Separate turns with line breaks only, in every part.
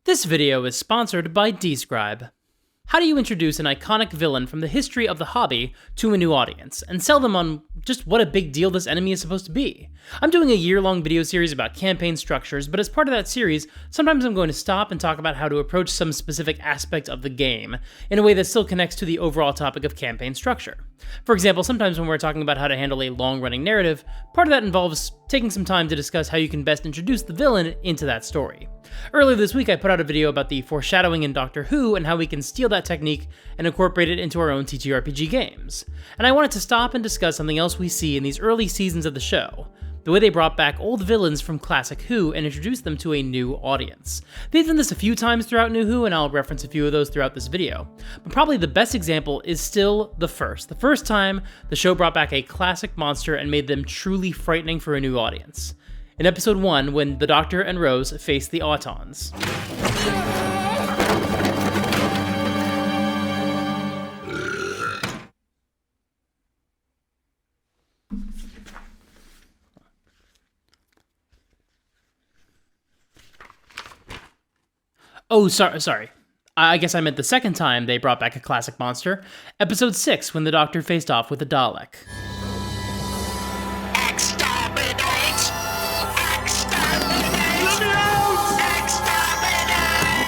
This video is sponsored by Describe. How do you introduce an iconic villain from the history of the hobby to a new audience, and sell them on just what a big deal this enemy is supposed to be? I'm doing a year-long video series about campaign structures, but as part of that series, sometimes I'm going to stop and talk about how to approach some specific aspect of the game in a way that still connects to the overall topic of campaign structure. For example, sometimes when we're talking about how to handle a long-running narrative, part of that involves taking some time to discuss how you can best introduce the villain into that story. Earlier this week, I put out a video about the foreshadowing in Doctor Who and how we can steal that technique and incorporate it into our own TTRPG games. And I wanted to stop and discuss something else we see in these early seasons of the show, the way they brought back old villains from classic Who and introduced them to a new audience. They've done this a few times throughout New Who, and I'll reference a few of those throughout this video. But probably the best example is still the first time the show brought back a classic monster and made them truly frightening for a new audience. In episode 1, when the Doctor and Rose face the Autons. Oh, sorry. I guess I meant the second time they brought back a classic monster. Episode 6, when the Doctor faced off with the Dalek.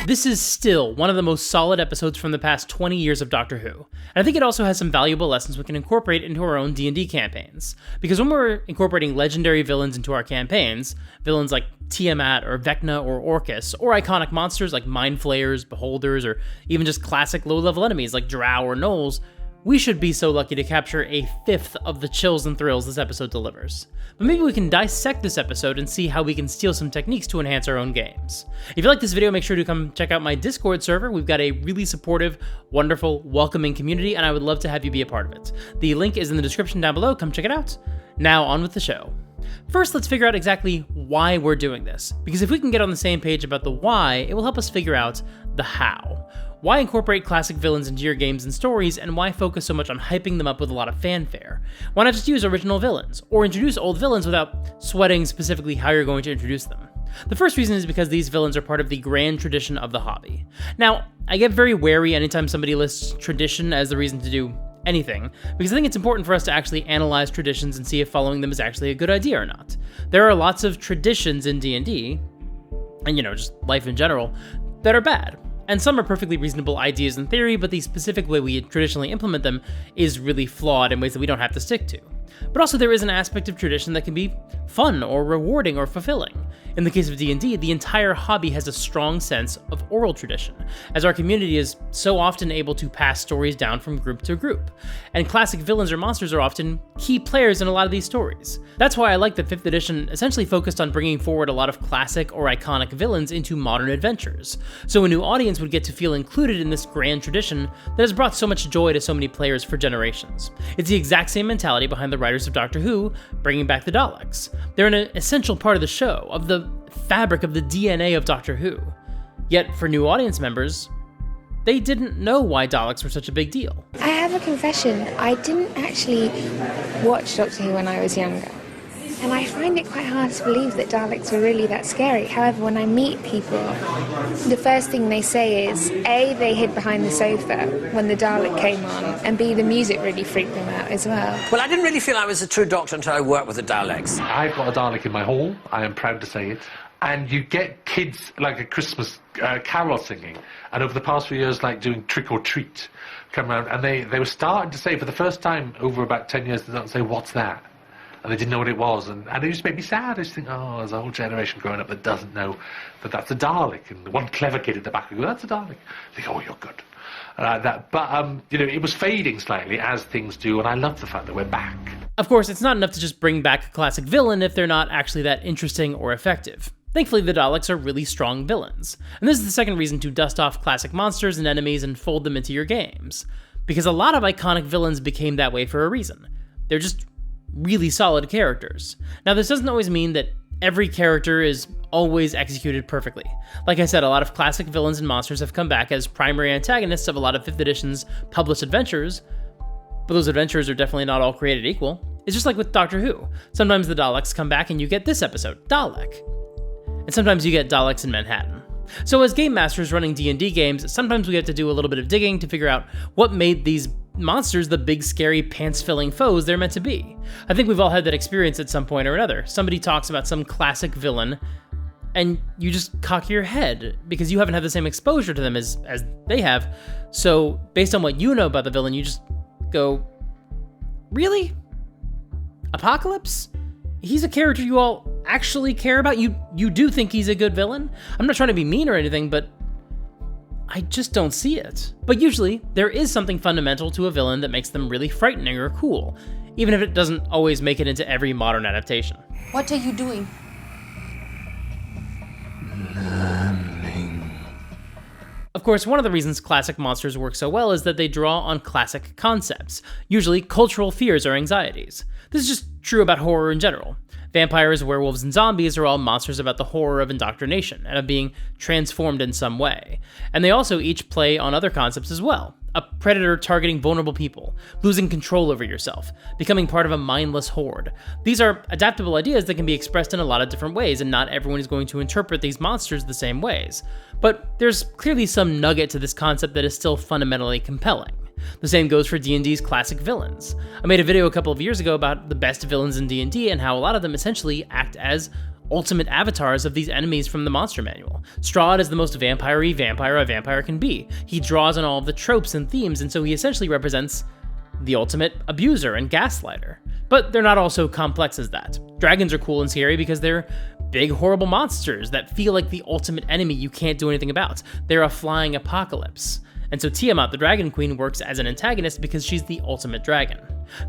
This is still one of the most solid episodes from the past 20 years of Doctor Who, and I think it also has some valuable lessons we can incorporate into our own D&D campaigns. Because when we're incorporating legendary villains into our campaigns, villains like Tiamat or Vecna or Orcus, or iconic monsters like Mind Flayers, Beholders, or even just classic low-level enemies like Drow or Gnolls, we should be so lucky to capture a fifth of the chills and thrills this episode delivers. But maybe we can dissect this episode and see how we can steal some techniques to enhance our own games. If you like this video, make sure to come check out my Discord server. We've got a really supportive, wonderful, welcoming community, and I would love to have you be a part of it. The link is in the description down below. Come check it out. Now on with the show. First, let's figure out exactly why we're doing this, because if we can get on the same page about the why, it will help us figure out the how. Why incorporate classic villains into your games and stories, and why focus so much on hyping them up with a lot of fanfare? Why not just use original villains, or introduce old villains without sweating specifically how you're going to introduce them? The first reason is because these villains are part of the grand tradition of the hobby. Now, I get very wary anytime somebody lists tradition as the reason to do anything, because I think it's important for us to actually analyze traditions and see if following them is actually a good idea or not. There are lots of traditions in D&D, and just life in general, that are bad. And some are perfectly reasonable ideas in theory, but the specific way we traditionally implement them is really flawed in ways that we don't have to stick to. But also there is an aspect of tradition that can be fun or rewarding or fulfilling. In the case of D&D, the entire hobby has a strong sense of oral tradition, as our community is so often able to pass stories down from group to group. And classic villains or monsters are often key players in a lot of these stories. That's why I like that 5th edition essentially focused on bringing forward a lot of classic or iconic villains into modern adventures, so a new audience would get to feel included in this grand tradition that has brought so much joy to so many players for generations. It's the exact same mentality behind the writers of Doctor Who bringing back the Daleks. They're an essential part of the show, of the fabric of the DNA of Doctor Who. Yet for new audience members, they didn't know why Daleks were such a big deal.
I have a confession. I didn't actually watch Doctor Who when I was younger. And I find it quite hard to believe that Daleks were really that scary. However, when I meet people, the first thing they say is, A, they hid behind the sofa when the Dalek came on, and B, the music really freaked them out as well.
Well, I didn't really feel I was a true Doctor until I worked with the Daleks.
I've got a Dalek in my hall, I am proud to say it, and you get kids like a Christmas carol singing, and over the past few years, like doing trick or treat, come around, and they were starting to say, for the first time over about 10 years, they started to say, what's that? And they didn't know what it was, and it just made me sad. I just think, oh, there's a whole generation growing up that doesn't know that that's a Dalek, and the one clever kid at the back will go, that's a Dalek. I think, oh, you're good. But it was fading slightly, as things do, and I love the fact that we're back.
Of course, it's not enough to just bring back a classic villain if they're not actually that interesting or effective. Thankfully, the Daleks are really strong villains, and this is the second reason to dust off classic monsters and enemies and fold them into your games. Because a lot of iconic villains became that way for a reason. They're just really solid characters. Now, this doesn't always mean that every character is always executed perfectly. Like I said, a lot of classic villains and monsters have come back as primary antagonists of a lot of 5th edition's published adventures, but those adventures are definitely not all created equal. It's just like with Doctor Who. Sometimes the Daleks come back and you get this episode, Dalek. And sometimes you get Daleks in Manhattan. So as game masters running D&D games, sometimes we have to do a little bit of digging to figure out what made these monsters the big, scary, pants-filling foes they're meant to be. I think we've all had that experience at some point or another. Somebody talks about some classic villain, and you just cock your head because you haven't had the same exposure to them as they have. So based on what you know about the villain, you just go, really? Apocalypse? He's a character you all actually care about? You do think he's a good villain? I'm not trying to be mean or anything, but I just don't see it. But usually, there is something fundamental to a villain that makes them really frightening or cool, even if it doesn't always make it into every modern adaptation.
What are you doing?
Of course, one of the reasons classic monsters work so well is that they draw on classic concepts, usually cultural fears or anxieties. This is just true about horror in general. Vampires, werewolves, and zombies are all monsters about the horror of indoctrination and of being transformed in some way. And they also each play on other concepts as well. A predator targeting vulnerable people, losing control over yourself, becoming part of a mindless horde. These are adaptable ideas that can be expressed in a lot of different ways, and not everyone is going to interpret these monsters the same ways. But there's clearly some nugget to this concept that is still fundamentally compelling. The same goes for D&D's classic villains. I made a video a couple of years ago about the best villains in D&D and how a lot of them essentially act as ultimate avatars of these enemies from the monster manual. Strahd is the most vampire-y vampire a vampire can be. He draws on all of the tropes and themes, and so he essentially represents the ultimate abuser and gaslighter. But they're not all so complex as that. Dragons are cool and scary because they're big, horrible monsters that feel like the ultimate enemy you can't do anything about. They're a flying apocalypse. And so Tiamat, the Dragon Queen, works as an antagonist because she's the ultimate dragon.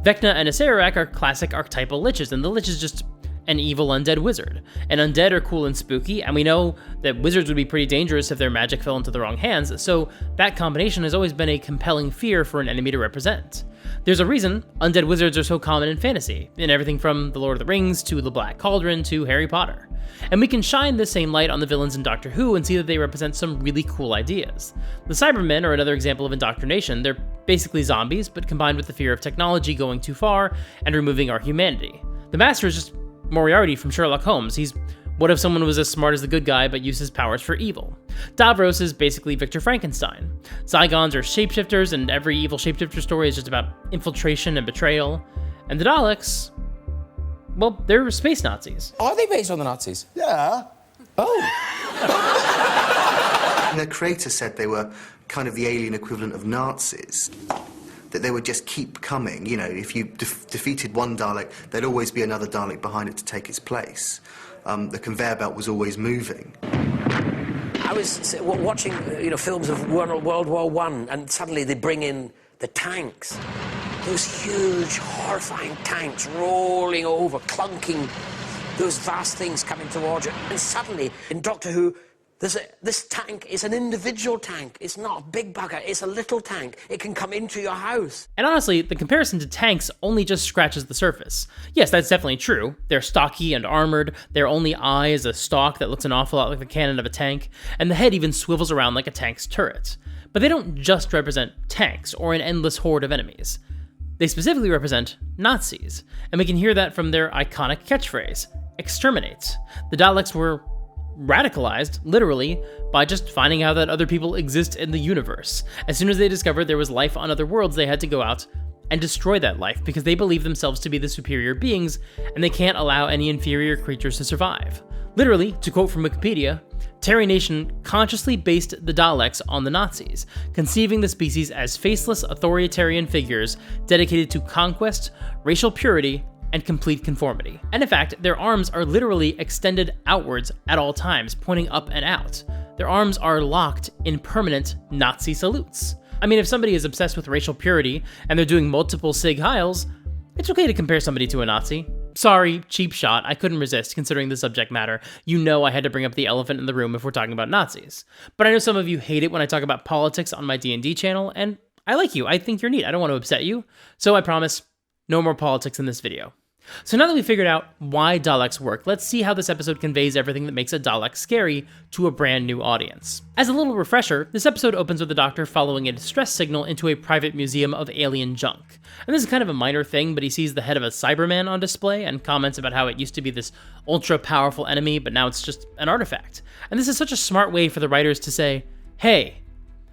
Vecna and Acererak are classic archetypal liches, and the lich is just an evil undead wizard. And undead are cool and spooky, and we know that wizards would be pretty dangerous if their magic fell into the wrong hands, so that combination has always been a compelling fear for an enemy to represent. There's a reason undead wizards are so common in fantasy, in everything from The Lord of the Rings to The Black Cauldron to Harry Potter. And we can shine this same light on the villains in Doctor Who and see that they represent some really cool ideas. The Cybermen are another example of indoctrination. They're basically zombies, but combined with the fear of technology going too far and removing our humanity. The Master is just Moriarty from Sherlock Holmes. What if someone was as smart as the good guy but used his powers for evil? Davros is basically Victor Frankenstein. Zygons are shapeshifters, and every evil shapeshifter story is just about infiltration and betrayal. And the Daleks, well, they're space Nazis.
Are they based on the Nazis?
Yeah.
Oh.
Their creator said they were kind of the alien equivalent of Nazis. That they would just keep coming. You know, if you defeated one Dalek, there'd always be another Dalek behind it to take its place. The conveyor belt was always moving.
I was watching, films of World War I, and suddenly they bring in the tanks. Those huge, horrifying tanks rolling over, clunking, those vast things coming towards you. And suddenly, in Doctor Who, this tank is an individual tank. It's not a big bugger, it's a little tank. It can come into your house.
And honestly, the comparison to tanks only just scratches the surface. Yes, that's definitely true. They're stocky and armored, their only eye is a stalk that looks an awful lot like the cannon of a tank, and the head even swivels around like a tank's turret. But they don't just represent tanks or an endless horde of enemies. They specifically represent Nazis, and we can hear that from their iconic catchphrase, exterminate. The Daleks were radicalized, literally, by just finding out that other people exist in the universe. As soon as they discovered there was life on other worlds, they had to go out and destroy that life because they believe themselves to be the superior beings, and they can't allow any inferior creatures to survive. Literally, to quote from Wikipedia, Terry Nation consciously based the Daleks on the Nazis, conceiving the species as faceless authoritarian figures dedicated to conquest, racial purity, and complete conformity. And in fact, their arms are literally extended outwards at all times, pointing up and out. Their arms are locked in permanent Nazi salutes. I mean, if somebody is obsessed with racial purity and they're doing multiple Sig Heils, it's okay to compare somebody to a Nazi. Sorry, cheap shot, I couldn't resist considering the subject matter. You know I had to bring up the elephant in the room if we're talking about Nazis. But I know some of you hate it when I talk about politics on my D&D channel, and I like you, I think you're neat, I don't want to upset you. So I promise, no more politics in this video. So now that we've figured out why Daleks work, let's see how this episode conveys everything that makes a Dalek scary to a brand new audience. As a little refresher, this episode opens with the Doctor following a distress signal into a private museum of alien junk. And this is kind of a minor thing, but he sees the head of a Cyberman on display and comments about how it used to be this ultra-powerful enemy, but now it's just an artifact. And this is such a smart way for the writers to say, hey,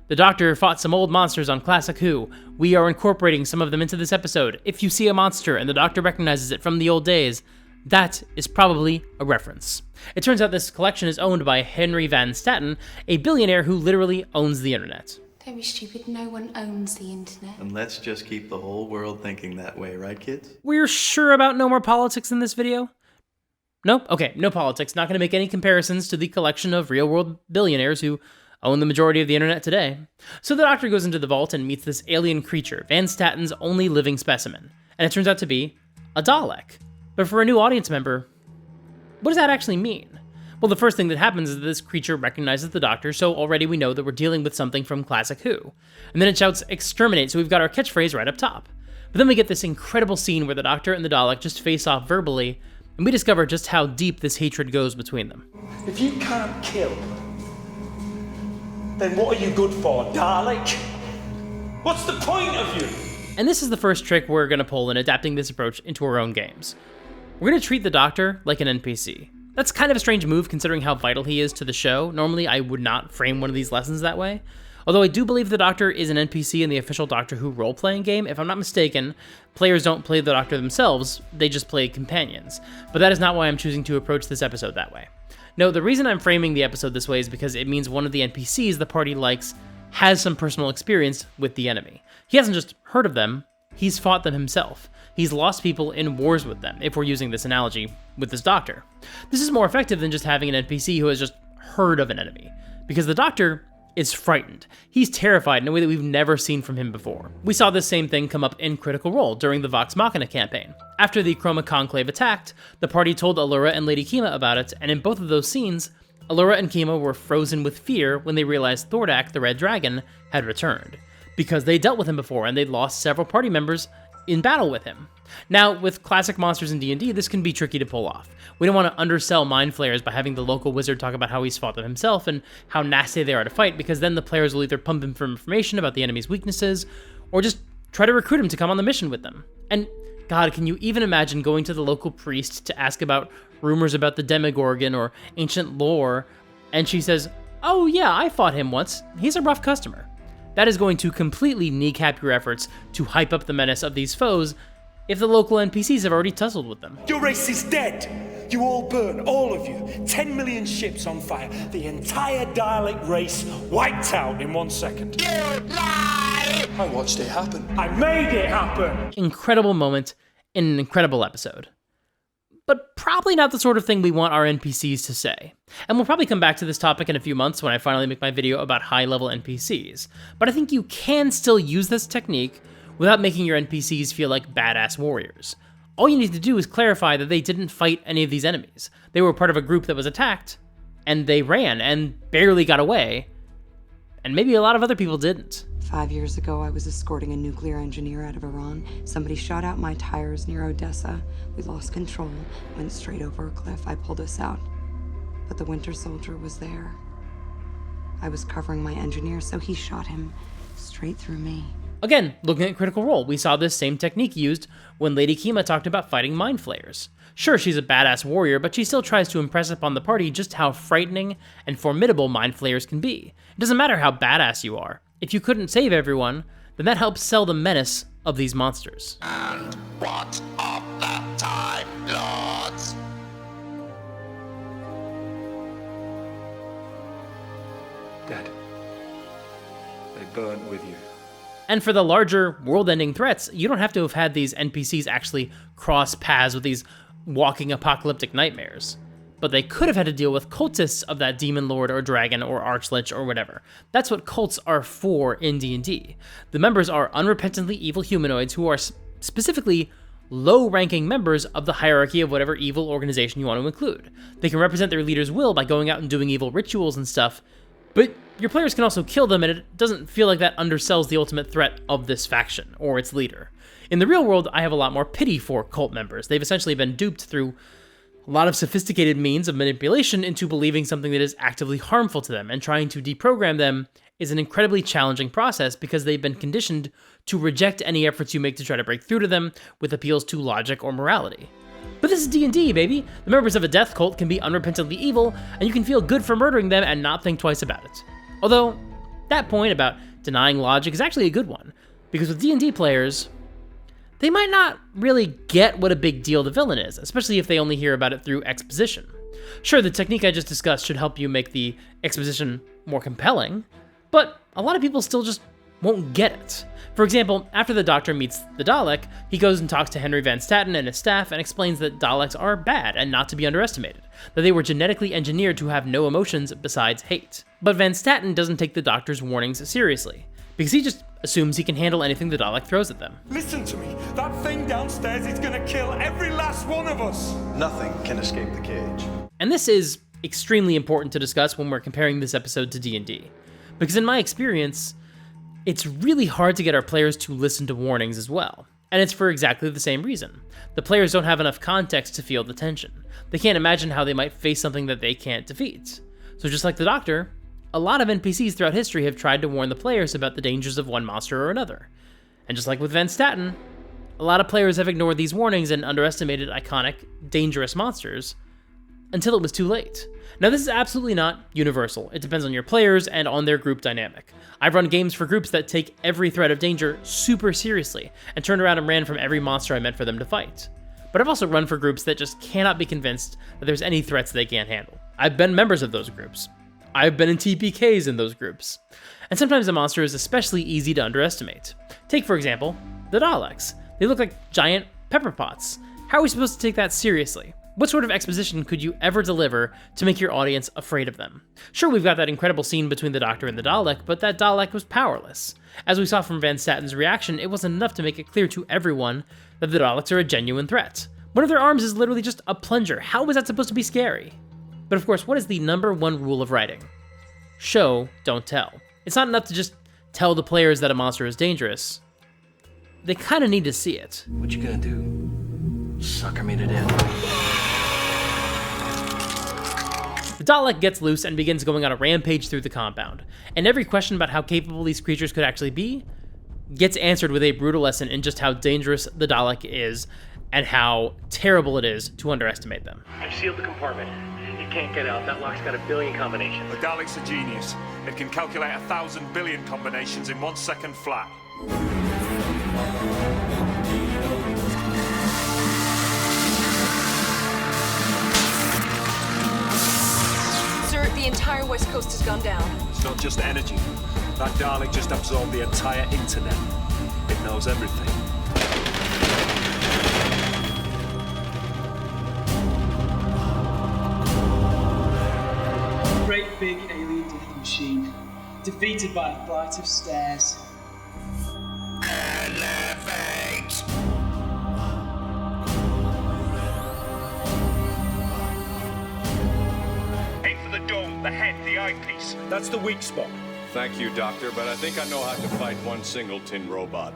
the Doctor fought some old monsters on Classic Who. We are incorporating some of them into this episode. If you see a monster and the Doctor recognizes it from the old days, that is probably a reference. It turns out this collection is owned by Henry Van Staten, a billionaire who literally owns the internet.
Don't be stupid, no one owns the internet.
And let's just keep the whole world thinking that way, right, kids?
We're sure about no more politics in this video? Nope? Okay, no politics. Not going to make any comparisons to the collection of real-world billionaires who own the majority of the internet today. So the Doctor goes into the vault and meets this alien creature, Van Staten's only living specimen, and it turns out to be a Dalek. But for a new audience member, what does that actually mean? Well, the first thing that happens is that this creature recognizes the Doctor, so already we know that we're dealing with something from Classic Who. And then it shouts, exterminate, so we've got our catchphrase right up top. But then we get this incredible scene where the Doctor and the Dalek just face off verbally, and we discover just how deep this hatred goes between them.
If you can't kill, then what are you good for, Dalek? What's the point of you?
And this is the first trick we're going to pull in adapting this approach into our own games. We're going to treat the Doctor like an NPC. That's kind of a strange move considering how vital he is to the show. Normally I would not frame one of these lessons that way. Although I do believe the Doctor is an NPC in the official Doctor Who role-playing game. If I'm not mistaken, players don't play the Doctor themselves, they just play companions. But that is not why I'm choosing to approach this episode that way. No, the reason I'm framing the episode this way is because it means one of the NPCs the party likes has some personal experience with the enemy. He hasn't just heard of them, he's fought them himself. He's lost people in wars with them, if we're using this analogy with this Doctor. This is more effective than just having an NPC who has just heard of an enemy, because the Doctor is frightened. He's terrified in a way that we've never seen from him before. We saw this same thing come up in Critical Role during the Vox Machina campaign. After the Chroma Conclave attacked, the party told Allura and Lady Kima about it, and in both of those scenes, Allura and Kima were frozen with fear when they realized Thordak, the Red Dragon, had returned, because they dealt with him before and they'd lost several party members in battle with him. Now, with classic monsters in D&D, this can be tricky to pull off. We don't want to undersell mind flayers by having the local wizard talk about how he's fought them himself and how nasty they are to fight, because then the players will either pump him for information about the enemy's weaknesses, or just try to recruit him to come on the mission with them. And God, can you even imagine going to the local priest to ask about rumors about the Demogorgon or ancient lore, and she says, oh yeah, I fought him once, he's a rough customer. That is going to completely kneecap your efforts to hype up the menace of these foes if the local NPCs have already tussled with them.
Your race is dead. You all burn, all of you. 10 million ships on fire. The entire Dalek race wiped out in 1 second. You lie!
I watched it happen.
I made it happen!
Incredible moment in an incredible episode. But probably not the sort of thing we want our NPCs to say. And we'll probably come back to this topic in a few months when I finally make my video about high-level NPCs. But I think you can still use this technique without making your NPCs feel like badass warriors. All you need to do is clarify that they didn't fight any of these enemies. They were part of a group that was attacked, and they ran and barely got away, and maybe a lot of other people didn't.
5 years ago, I was escorting a nuclear engineer out of Iran. Somebody shot out my tires near Odessa. We lost control, went straight over a cliff. I pulled us out, but the Winter Soldier was there. I was covering my engineer, so he shot him straight through me.
Again, looking at Critical Role, we saw this same technique used when Lady Kima talked about fighting mind flayers. Sure, she's a badass warrior, but she still tries to impress upon the party just how frightening and formidable mind flayers can be. It doesn't matter how badass you are. If you couldn't save everyone, then that helps sell the menace of these monsters.
And what of the Time Lords?
Dead. They burnt with you.
And for the larger, world-ending threats, you don't have to have had these NPCs actually cross paths with these walking apocalyptic nightmares. But they could have had to deal with cultists of that demon lord or dragon or archlich or whatever. That's what cults are for in D&D. The members are unrepentantly evil humanoids who are specifically low-ranking members of the hierarchy of whatever evil organization you want to include. They can represent their leader's will by going out and doing evil rituals and stuff, but your players can also kill them, and it doesn't feel like that undersells the ultimate threat of this faction, or its leader. In the real world, I have a lot more pity for cult members. They've essentially been duped through a lot of sophisticated means of manipulation into believing something that is actively harmful to them, and trying to deprogram them is an incredibly challenging process because they've been conditioned to reject any efforts you make to try to break through to them with appeals to logic or morality. But this is D&D, baby! The members of a death cult can be unrepentantly evil, and you can feel good for murdering them and not think twice about it. Although, that point about denying logic is actually a good one, because with D&D players, they might not really get what a big deal the villain is, especially if they only hear about it through exposition. Sure, the technique I just discussed should help you make the exposition more compelling, but a lot of people still just won't get it. For example, after the Doctor meets the Dalek, he goes and talks to Henry Van Staten and his staff and explains that Daleks are bad and not to be underestimated, that they were genetically engineered to have no emotions besides hate. But Van Staten doesn't take the Doctor's warnings seriously, because he just assumes he can handle anything the Dalek throws at them.
Listen to me. That thing downstairs is gonna kill every last one of us.
Nothing can escape the cage.
And this is extremely important to discuss when we're comparing this episode to D&D. Because in my experience, it's really hard to get our players to listen to warnings as well. And it's for exactly the same reason. The players don't have enough context to feel the tension. They can't imagine how they might face something that they can't defeat. So just like the Doctor, a lot of NPCs throughout history have tried to warn the players about the dangers of one monster or another. And just like with Van Staten, a lot of players have ignored these warnings and underestimated iconic, dangerous monsters until it was too late. Now, this is absolutely not universal. It depends on your players and on their group dynamic. I've run games for groups that take every threat of danger super seriously and turned around and ran from every monster I meant for them to fight. But I've also run for groups that just cannot be convinced that there's any threats they can't handle. I've been members of those groups. I've been in TPKs in those groups. And sometimes a monster is especially easy to underestimate. Take, for example, the Daleks. They look like giant pepper pots. How are we supposed to take that seriously? What sort of exposition could you ever deliver to make your audience afraid of them? Sure, we've got that incredible scene between the Doctor and the Dalek, but that Dalek was powerless. As we saw from Van Staten's reaction, it wasn't enough to make it clear to everyone that the Daleks are a genuine threat. One of their arms is literally just a plunger. How is that supposed to be scary? But of course, what is the #1 rule of writing? Show, don't tell. It's not enough to just tell the players that a monster is dangerous. They kind of need to see it.
What you gonna do? Sucker me to death.
The Dalek gets loose and begins going on a rampage through the compound, and every question about how capable these creatures could actually be gets answered with a brutal lesson in just how dangerous the Dalek is and how terrible it is to underestimate them.
I've sealed the compartment. It can't get out. That lock's got 1 billion combinations.
The Dalek's a genius. It can calculate 1,000 billion combinations in 1 second flat.
Sir, the entire west coast has gone down.
It's not just energy. That Dalek just absorbed the entire internet. It knows everything.
Great big alien death machine, defeated by a flight of stairs.
Elevate!
Aim for the dome, the head, the eyepiece. That's the weak spot.
Thank you, Doctor, but I think I know how to fight one singleton robot.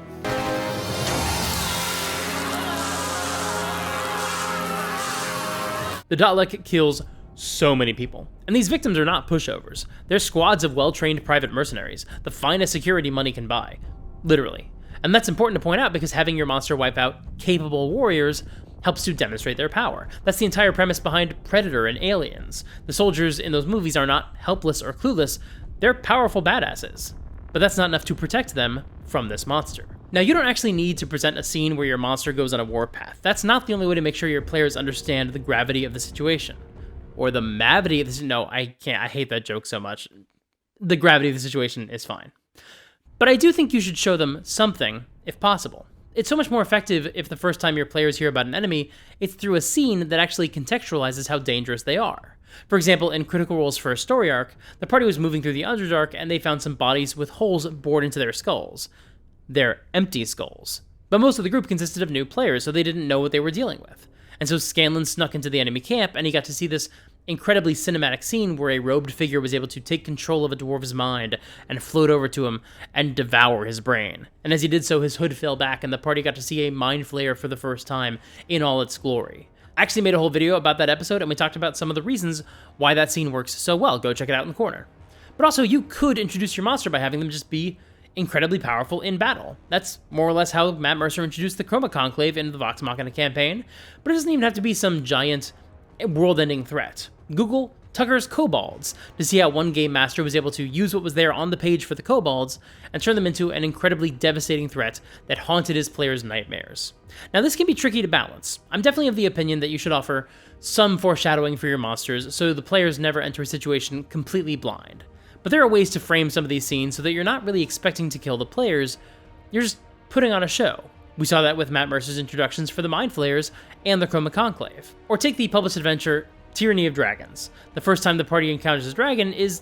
The Dalek kills so many people. And these victims are not pushovers. They're squads of well-trained private mercenaries, the finest security money can buy. Literally. And that's important to point out because having your monster wipe out capable warriors helps to demonstrate their power. That's the entire premise behind Predator and Aliens. The soldiers in those movies are not helpless or clueless, they're powerful badasses. But that's not enough to protect them from this monster. Now, you don't actually need to present a scene where your monster goes on a warpath. That's not the only way to make sure your players understand the gravity of the situation. Or the mavity of the... No, I can't. I hate that joke so much. The gravity of the situation is fine. But I do think you should show them something, if possible. It's so much more effective if the first time your players hear about an enemy, it's through a scene that actually contextualizes how dangerous they are. For example, in Critical Role's first story arc, the party was moving through the Underdark and they found some bodies with holes bored into their skulls. They're empty skulls. But most of the group consisted of new players, so they didn't know what they were dealing with. And so Scanlan snuck into the enemy camp, and he got to see this incredibly cinematic scene where a robed figure was able to take control of a dwarf's mind and float over to him and devour his brain. And as he did so, his hood fell back and the party got to see a mind flayer for the first time in all its glory. I actually made a whole video about that episode, and we talked about some of the reasons why that scene works so well. Go check it out in the corner. But also, you could introduce your monster by having them just be incredibly powerful in battle. That's more or less how Matt Mercer introduced the Chroma Conclave into the Vox Machina campaign, but it doesn't even have to be some giant world-ending threat. Google Tucker's Kobolds to see how one game master was able to use what was there on the page for the kobolds and turn them into an incredibly devastating threat that haunted his players' nightmares. Now, this can be tricky to balance. I'm definitely of the opinion that you should offer some foreshadowing for your monsters so the players never enter a situation completely blind. But there are ways to frame some of these scenes so that you're not really expecting to kill the players, you're just putting on a show. We saw that with Matt Mercer's introductions for the Mind Flayers and the Chroma Conclave. Or take the published adventure Tyranny of Dragons. The first time the party encounters a dragon is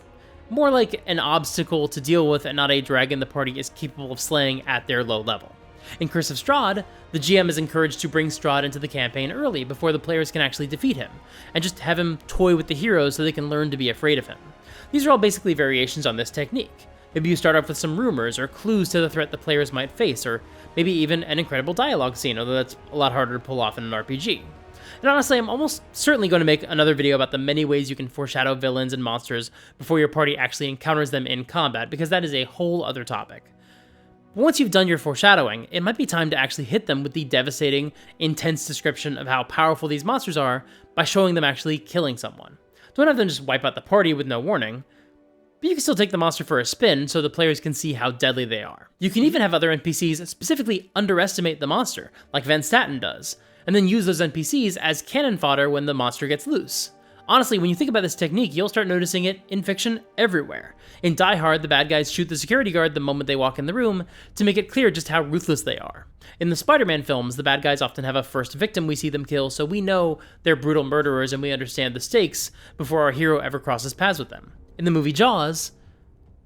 more like an obstacle to deal with and not a dragon the party is capable of slaying at their low level. In Curse of Strahd, the GM is encouraged to bring Strahd into the campaign early before the players can actually defeat him, and just have him toy with the heroes so they can learn to be afraid of him. These are all basically variations on this technique. Maybe you start off with some rumors or clues to the threat the players might face, or maybe even an incredible dialogue scene, although that's a lot harder to pull off in an RPG. And honestly, I'm almost certainly going to make another video about the many ways you can foreshadow villains and monsters before your party actually encounters them in combat, because that is a whole other topic. But once you've done your foreshadowing, it might be time to actually hit them with the devastating, intense description of how powerful these monsters are by showing them actually killing someone. Don't have them just wipe out the party with no warning, but you can still take the monster for a spin so the players can see how deadly they are. You can even have other NPCs specifically underestimate the monster, like Van Statten does, and then use those NPCs as cannon fodder when the monster gets loose. Honestly, when you think about this technique, you'll start noticing it in fiction everywhere. In Die Hard, the bad guys shoot the security guard the moment they walk in the room to make it clear just how ruthless they are. In the Spider-Man films, the bad guys often have a first victim we see them kill, so we know they're brutal murderers and we understand the stakes before our hero ever crosses paths with them. In the movie Jaws,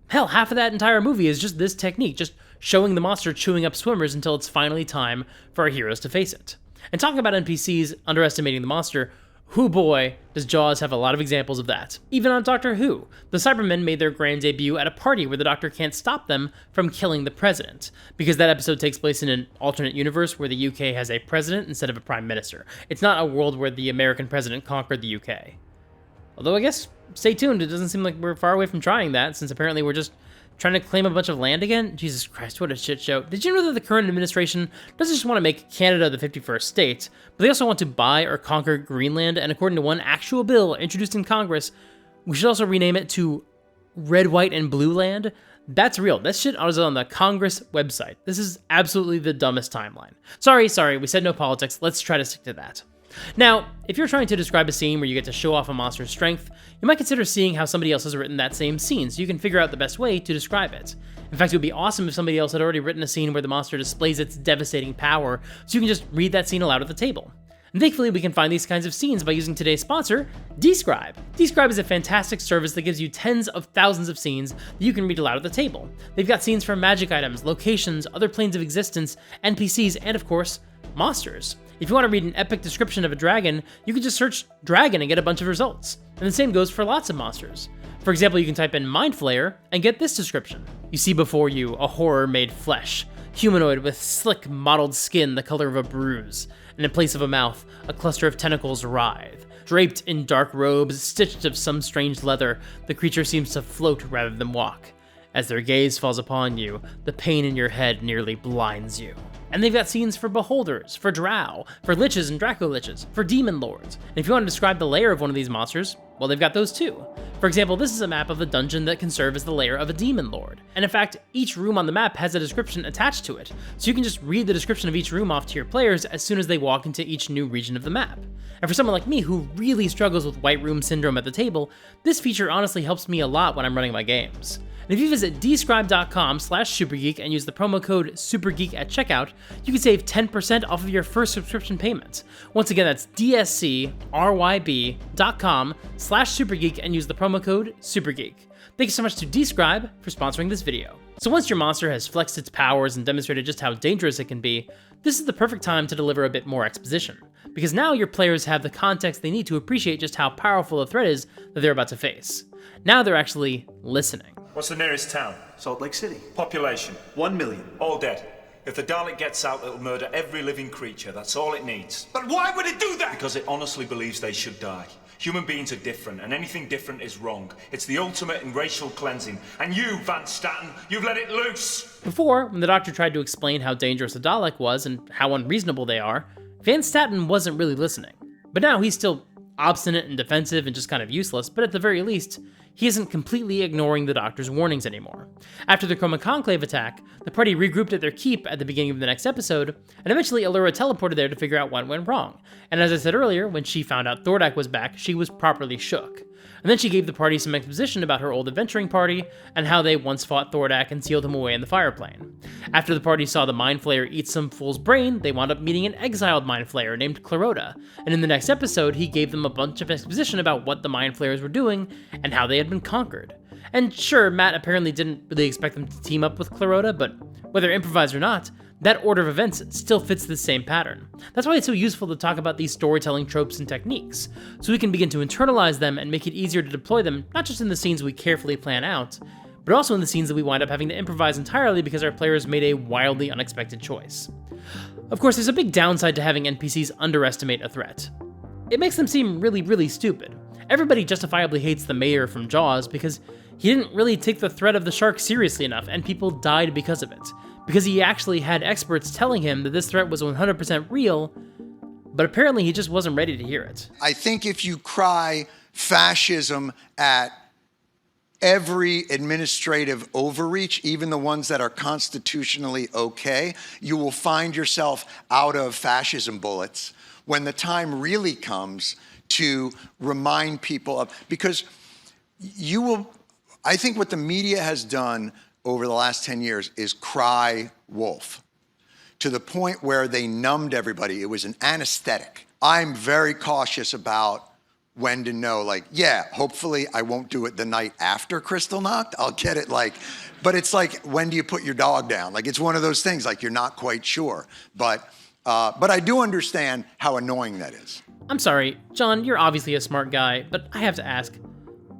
hell, half of that entire movie is just this technique, just showing the monster chewing up swimmers until it's finally time for our heroes to face it. And talking about NPCs underestimating the monster, whoo boy, does Jaws have a lot of examples of that. Even on Doctor Who, the Cybermen made their grand debut at a party where the Doctor can't stop them from killing the president, because that episode takes place in an alternate universe where the UK has a president instead of a prime minister. It's not a world where the American president conquered the UK. Although I guess, stay tuned, it doesn't seem like we're far away from trying that, since apparently we're just trying to claim a bunch of land again? Jesus Christ, what a shit show. Did you know that the current administration doesn't just want to make Canada the 51st state, but they also want to buy or conquer Greenland, and according to one actual bill introduced in Congress, we should also rename it to Red, White, and Blue Land? That's real. That shit is on the Congress website. This is absolutely the dumbest timeline. Sorry, we said no politics. Let's try to stick to that. Now, if you're trying to describe a scene where you get to show off a monster's strength, you might consider seeing how somebody else has written that same scene so you can figure out the best way to describe it. In fact, it would be awesome if somebody else had already written a scene where the monster displays its devastating power so you can just read that scene aloud at the table. And thankfully, we can find these kinds of scenes by using today's sponsor, Describe. Describe is a fantastic service that gives you tens of thousands of scenes that you can read aloud at the table. They've got scenes for magic items, locations, other planes of existence, NPCs, and of course, monsters. If you want to read an epic description of a dragon, you can just search dragon and get a bunch of results. And the same goes for lots of monsters. For example, you can type in Mind Flayer and get this description. You see before you a horror made flesh, humanoid with slick mottled skin the color of a bruise, and in place of a mouth, a cluster of tentacles writhe. Draped in dark robes, stitched of some strange leather, the creature seems to float rather than walk. As their gaze falls upon you, the pain in your head nearly blinds you. And they've got scenes for beholders, for drow, for liches and draco-liches, for demon lords. And if you want to describe the lair of one of these monsters, well, they've got those too. For example, this is a map of a dungeon that can serve as the lair of a demon lord. And in fact, each room on the map has a description attached to it, so you can just read the description of each room off to your players as soon as they walk into each new region of the map. And for someone like me who really struggles with white room syndrome at the table, this feature honestly helps me a lot when I'm running my games. And if you visit describe.com/supergeek and use the promo code SUPERGEEK at checkout, you can save 10% off of your first subscription payment. Once again, that's dscryb.com/supergeek and use the promo code SUPERGEEK. Thank you so much to Describe for sponsoring this video. So once your monster has flexed its powers and demonstrated just how dangerous it can be, this is the perfect time to deliver a bit more exposition. because now your players have the context they need to appreciate just how powerful the threat is that they're about to face. Now they're actually listening.
What's the nearest town?
Salt Lake City.
Population?
1 million.
All dead. If the Dalek gets out, it'll murder every living creature. That's all it needs.
But why would it do that?
Because it honestly believes they should die. Human beings are different, and anything different is wrong. It's the ultimate in racial cleansing. And you, Van Statten, you've let it loose!
Before, when the Doctor tried to explain how dangerous a Dalek was and how unreasonable they are, Van Statten wasn't really listening. But now he's still obstinate and defensive and just kind of useless, but at the very least, he isn't completely ignoring the Doctor's warnings anymore. After the Chroma Conclave attack, the party regrouped at their keep at the beginning of the next episode, and eventually Allura teleported there to figure out what went wrong. And as I said earlier, when she found out Thordak was back, she was properly shook. And then she gave the party some exposition about her old adventuring party, and how they once fought Thordak and sealed him away in the fireplane. After the party saw the Mind Flayer eat some fool's brain, they wound up meeting an exiled Mind Flayer named Clarota, and in the next episode, he gave them a bunch of exposition about what the Mind Flayers were doing, and how they had been conquered. And sure, Matt apparently didn't really expect them to team up with Clarota, but whether improvised or not, that order of events still fits the same pattern. That's why it's so useful to talk about these storytelling tropes and techniques, so we can begin to internalize them and make it easier to deploy them, not just in the scenes we carefully plan out, but also in the scenes that we wind up having to improvise entirely because our players made a wildly unexpected choice. Of course, there's a big downside to having NPCs underestimate a threat. It makes them seem really, really stupid. Everybody justifiably hates the mayor from Jaws because he didn't really take the threat of the shark seriously enough, and people died because of it. Because he actually had experts telling him that this threat was 100% real, but apparently he just wasn't ready to hear it.
I think if you cry fascism at every administrative overreach, even the ones that are constitutionally okay, you will find yourself out of fascism bullets when the time really comes to remind people of, because you will, I think what the media has done over the last 10 years is cry wolf, to the point where they numbed everybody. It was an anesthetic. I'm very cautious about when to know, like, yeah, hopefully I won't do it the night after Kristallnacht. I'll get it, like, but it's like, when do you put your dog down? Like, it's one of those things, like, you're not quite sure. But I do understand how annoying that is.
I'm sorry, John, you're obviously a smart guy, but I have to ask,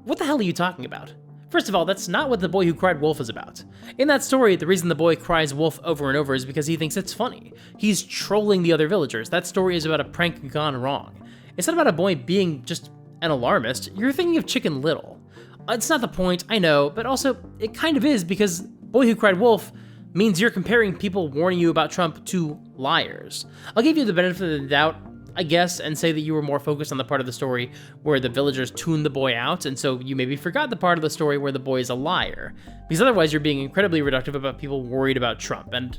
what the hell are you talking about? First of all, that's not what The Boy Who Cried Wolf is about. In that story, the reason the boy cries wolf over and over is because he thinks it's funny. He's trolling the other villagers. That story is about a prank gone wrong. It's not about a boy being just an alarmist. You're thinking of Chicken Little. It's not the point, I know, but also, it kind of is, because Boy Who Cried Wolf means you're comparing people warning you about Trump to liars. I'll give you the benefit of the doubt, I guess, and say that you were more focused on the part of the story where the villagers tuned the boy out, and so you maybe forgot the part of the story where the boy is a liar. Because otherwise you're being incredibly reductive about people worried about Trump, and,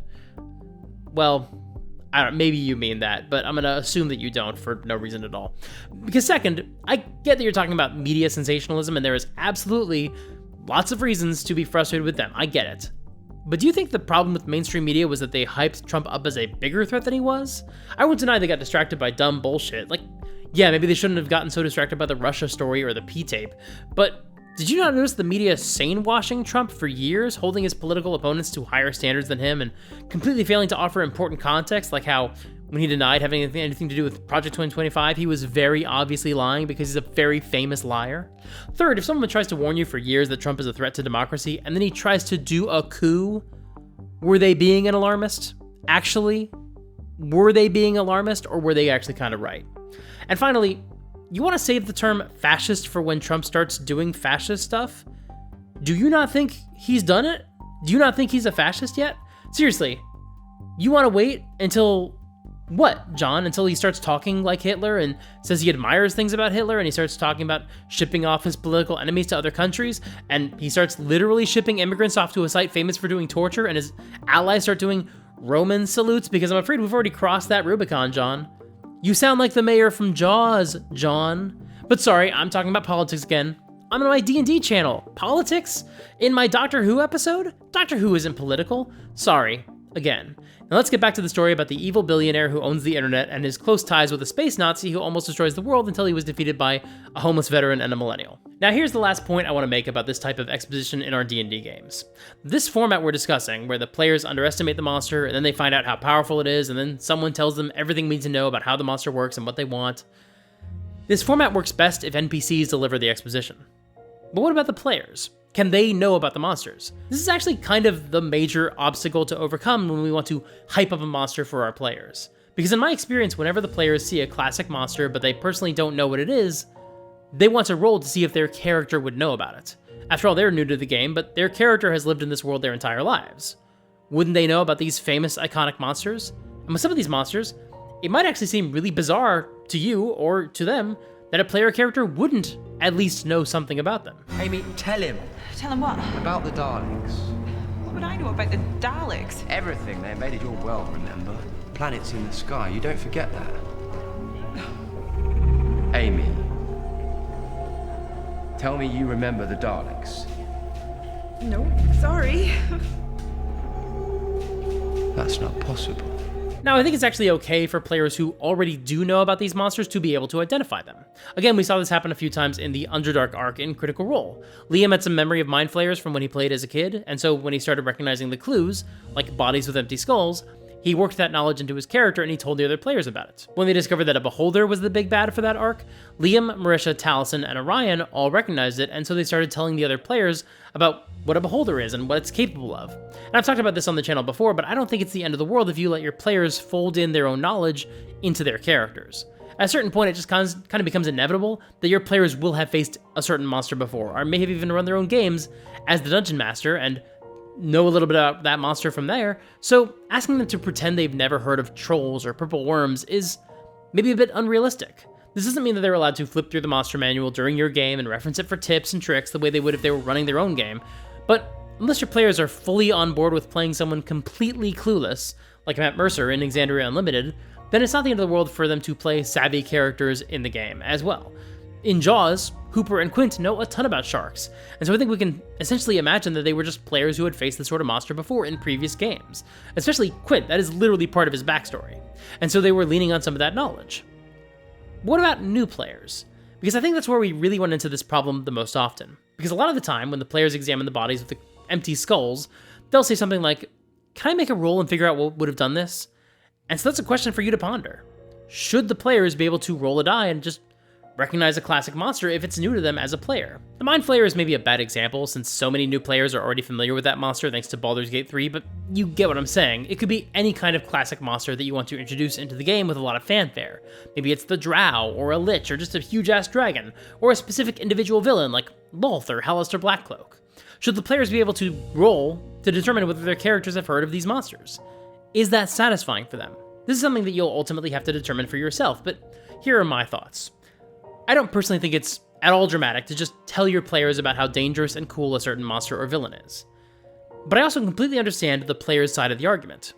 well, I don't, maybe you mean that, but I'm gonna assume that you don't for no reason at all. Because second, I get that you're talking about media sensationalism, and there is absolutely lots of reasons to be frustrated with them. I get it. But do you think the problem with mainstream media was that they hyped Trump up as a bigger threat than he was? I won't deny they got distracted by dumb bullshit. Like, yeah, maybe they shouldn't have gotten so distracted by the Russia story or the P-tape, but did you not notice the media sane-washing Trump for years, holding his political opponents to higher standards than him, and completely failing to offer important context, like how, when he denied having anything to do with Project 2025, he was very obviously lying because he's a very famous liar? Third, if someone tries to warn you for years that Trump is a threat to democracy, and then he tries to do a coup, were they being an alarmist? Actually, were they being alarmist, or were they actually kind of right? And finally, you want to save the term fascist for when Trump starts doing fascist stuff? Do you not think he's done it? Do you not think he's a fascist yet? Seriously, you want to wait until what, John? Until he starts talking like Hitler and says he admires things about Hitler, and he starts talking about shipping off his political enemies to other countries, and he starts literally shipping immigrants off to a site famous for doing torture, and his allies start doing Roman salutes? Because I'm afraid we've already crossed that Rubicon, John. You sound like the mayor from Jaws, John. But sorry, I'm talking about politics again. I'm on my D&D channel. Politics? In my Doctor Who episode? Doctor Who isn't political. Sorry. Again. Now let's get back to the story about the evil billionaire who owns the internet and his close ties with a space Nazi who almost destroys the world until he was defeated by a homeless veteran and a millennial. Now here's the last point I want to make about this type of exposition in our D&D games. This format we're discussing, where the players underestimate the monster and then they find out how powerful it is and then someone tells them everything they need to know about how the monster works and what they want. This format works best if NPCs deliver the exposition. But what about the players? Can they know about the monsters? This is actually kind of the major obstacle to overcome when we want to hype up a monster for our players. Because in my experience, whenever the players see a classic monster but they personally don't know what it is, they want to roll to see if their character would know about it. After all, they're new to the game, but their character has lived in this world their entire lives. Wouldn't they know about these famous, iconic monsters? And with some of these monsters, it might actually seem really bizarre to you or to them that a player character wouldn't at least know something about them.
Amy, tell him.
Tell him what?
About the Daleks.
What would I know about the Daleks?
Everything. They invaded your world, remember? Planets in the sky. You don't forget that. Amy, tell me you remember the Daleks.
No, sorry.
That's not possible.
Now, I think it's actually okay for players who already do know about these monsters to be able to identify them. Again, we saw this happen a few times in the Underdark arc in Critical Role. Liam had some memory of mind flayers from when he played as a kid, and so when he started recognizing the clues, like bodies with empty skulls, he worked that knowledge into his character and he told the other players about it. When they discovered that a beholder was the big bad for that arc, Liam, Marisha, Taliesin, and Orion all recognized it, and so they started telling the other players about what a beholder is and what it's capable of. And I've talked about this on the channel before, but I don't think it's the end of the world if you let your players fold in their own knowledge into their characters. At a certain point, it just kind of becomes inevitable that your players will have faced a certain monster before, or may have even run their own games as the Dungeon Master, and know a little bit about that monster from there, so asking them to pretend they've never heard of trolls or purple worms is maybe a bit unrealistic. This doesn't mean that they're allowed to flip through the monster manual during your game and reference it for tips and tricks the way they would if they were running their own game, but unless your players are fully on board with playing someone completely clueless, like Matt Mercer in Exandria Unlimited, then it's not the end of the world for them to play savvy characters in the game as well. In Jaws, Hooper and Quint know a ton about sharks, and so I think we can essentially imagine that they were just players who had faced this sort of monster before in previous games. Especially Quint, that is literally part of his backstory, and so they were leaning on some of that knowledge. What about new players? Because I think that's where we really run into this problem the most often. Because a lot of the time, when the players examine the bodies with the empty skulls, they'll say something like, "Can I make a roll and figure out what would have done this?" And so that's a question for you to ponder. Should the players be able to roll a die and just recognize a classic monster if it's new to them as a player? The Mind Flayer is maybe a bad example since so many new players are already familiar with that monster thanks to Baldur's Gate 3, but you get what I'm saying. It could be any kind of classic monster that you want to introduce into the game with a lot of fanfare. Maybe it's the Drow, or a Lich, or just a huge-ass dragon, or a specific individual villain like Lolth or Halaster Blackcloak. Should the players be able to roll to determine whether their characters have heard of these monsters? Is that satisfying for them? This is something that you'll ultimately have to determine for yourself, but here are my thoughts. I don't personally think it's at all dramatic to just tell your players about how dangerous and cool a certain monster or villain is. But I also completely understand the player's side of the argument.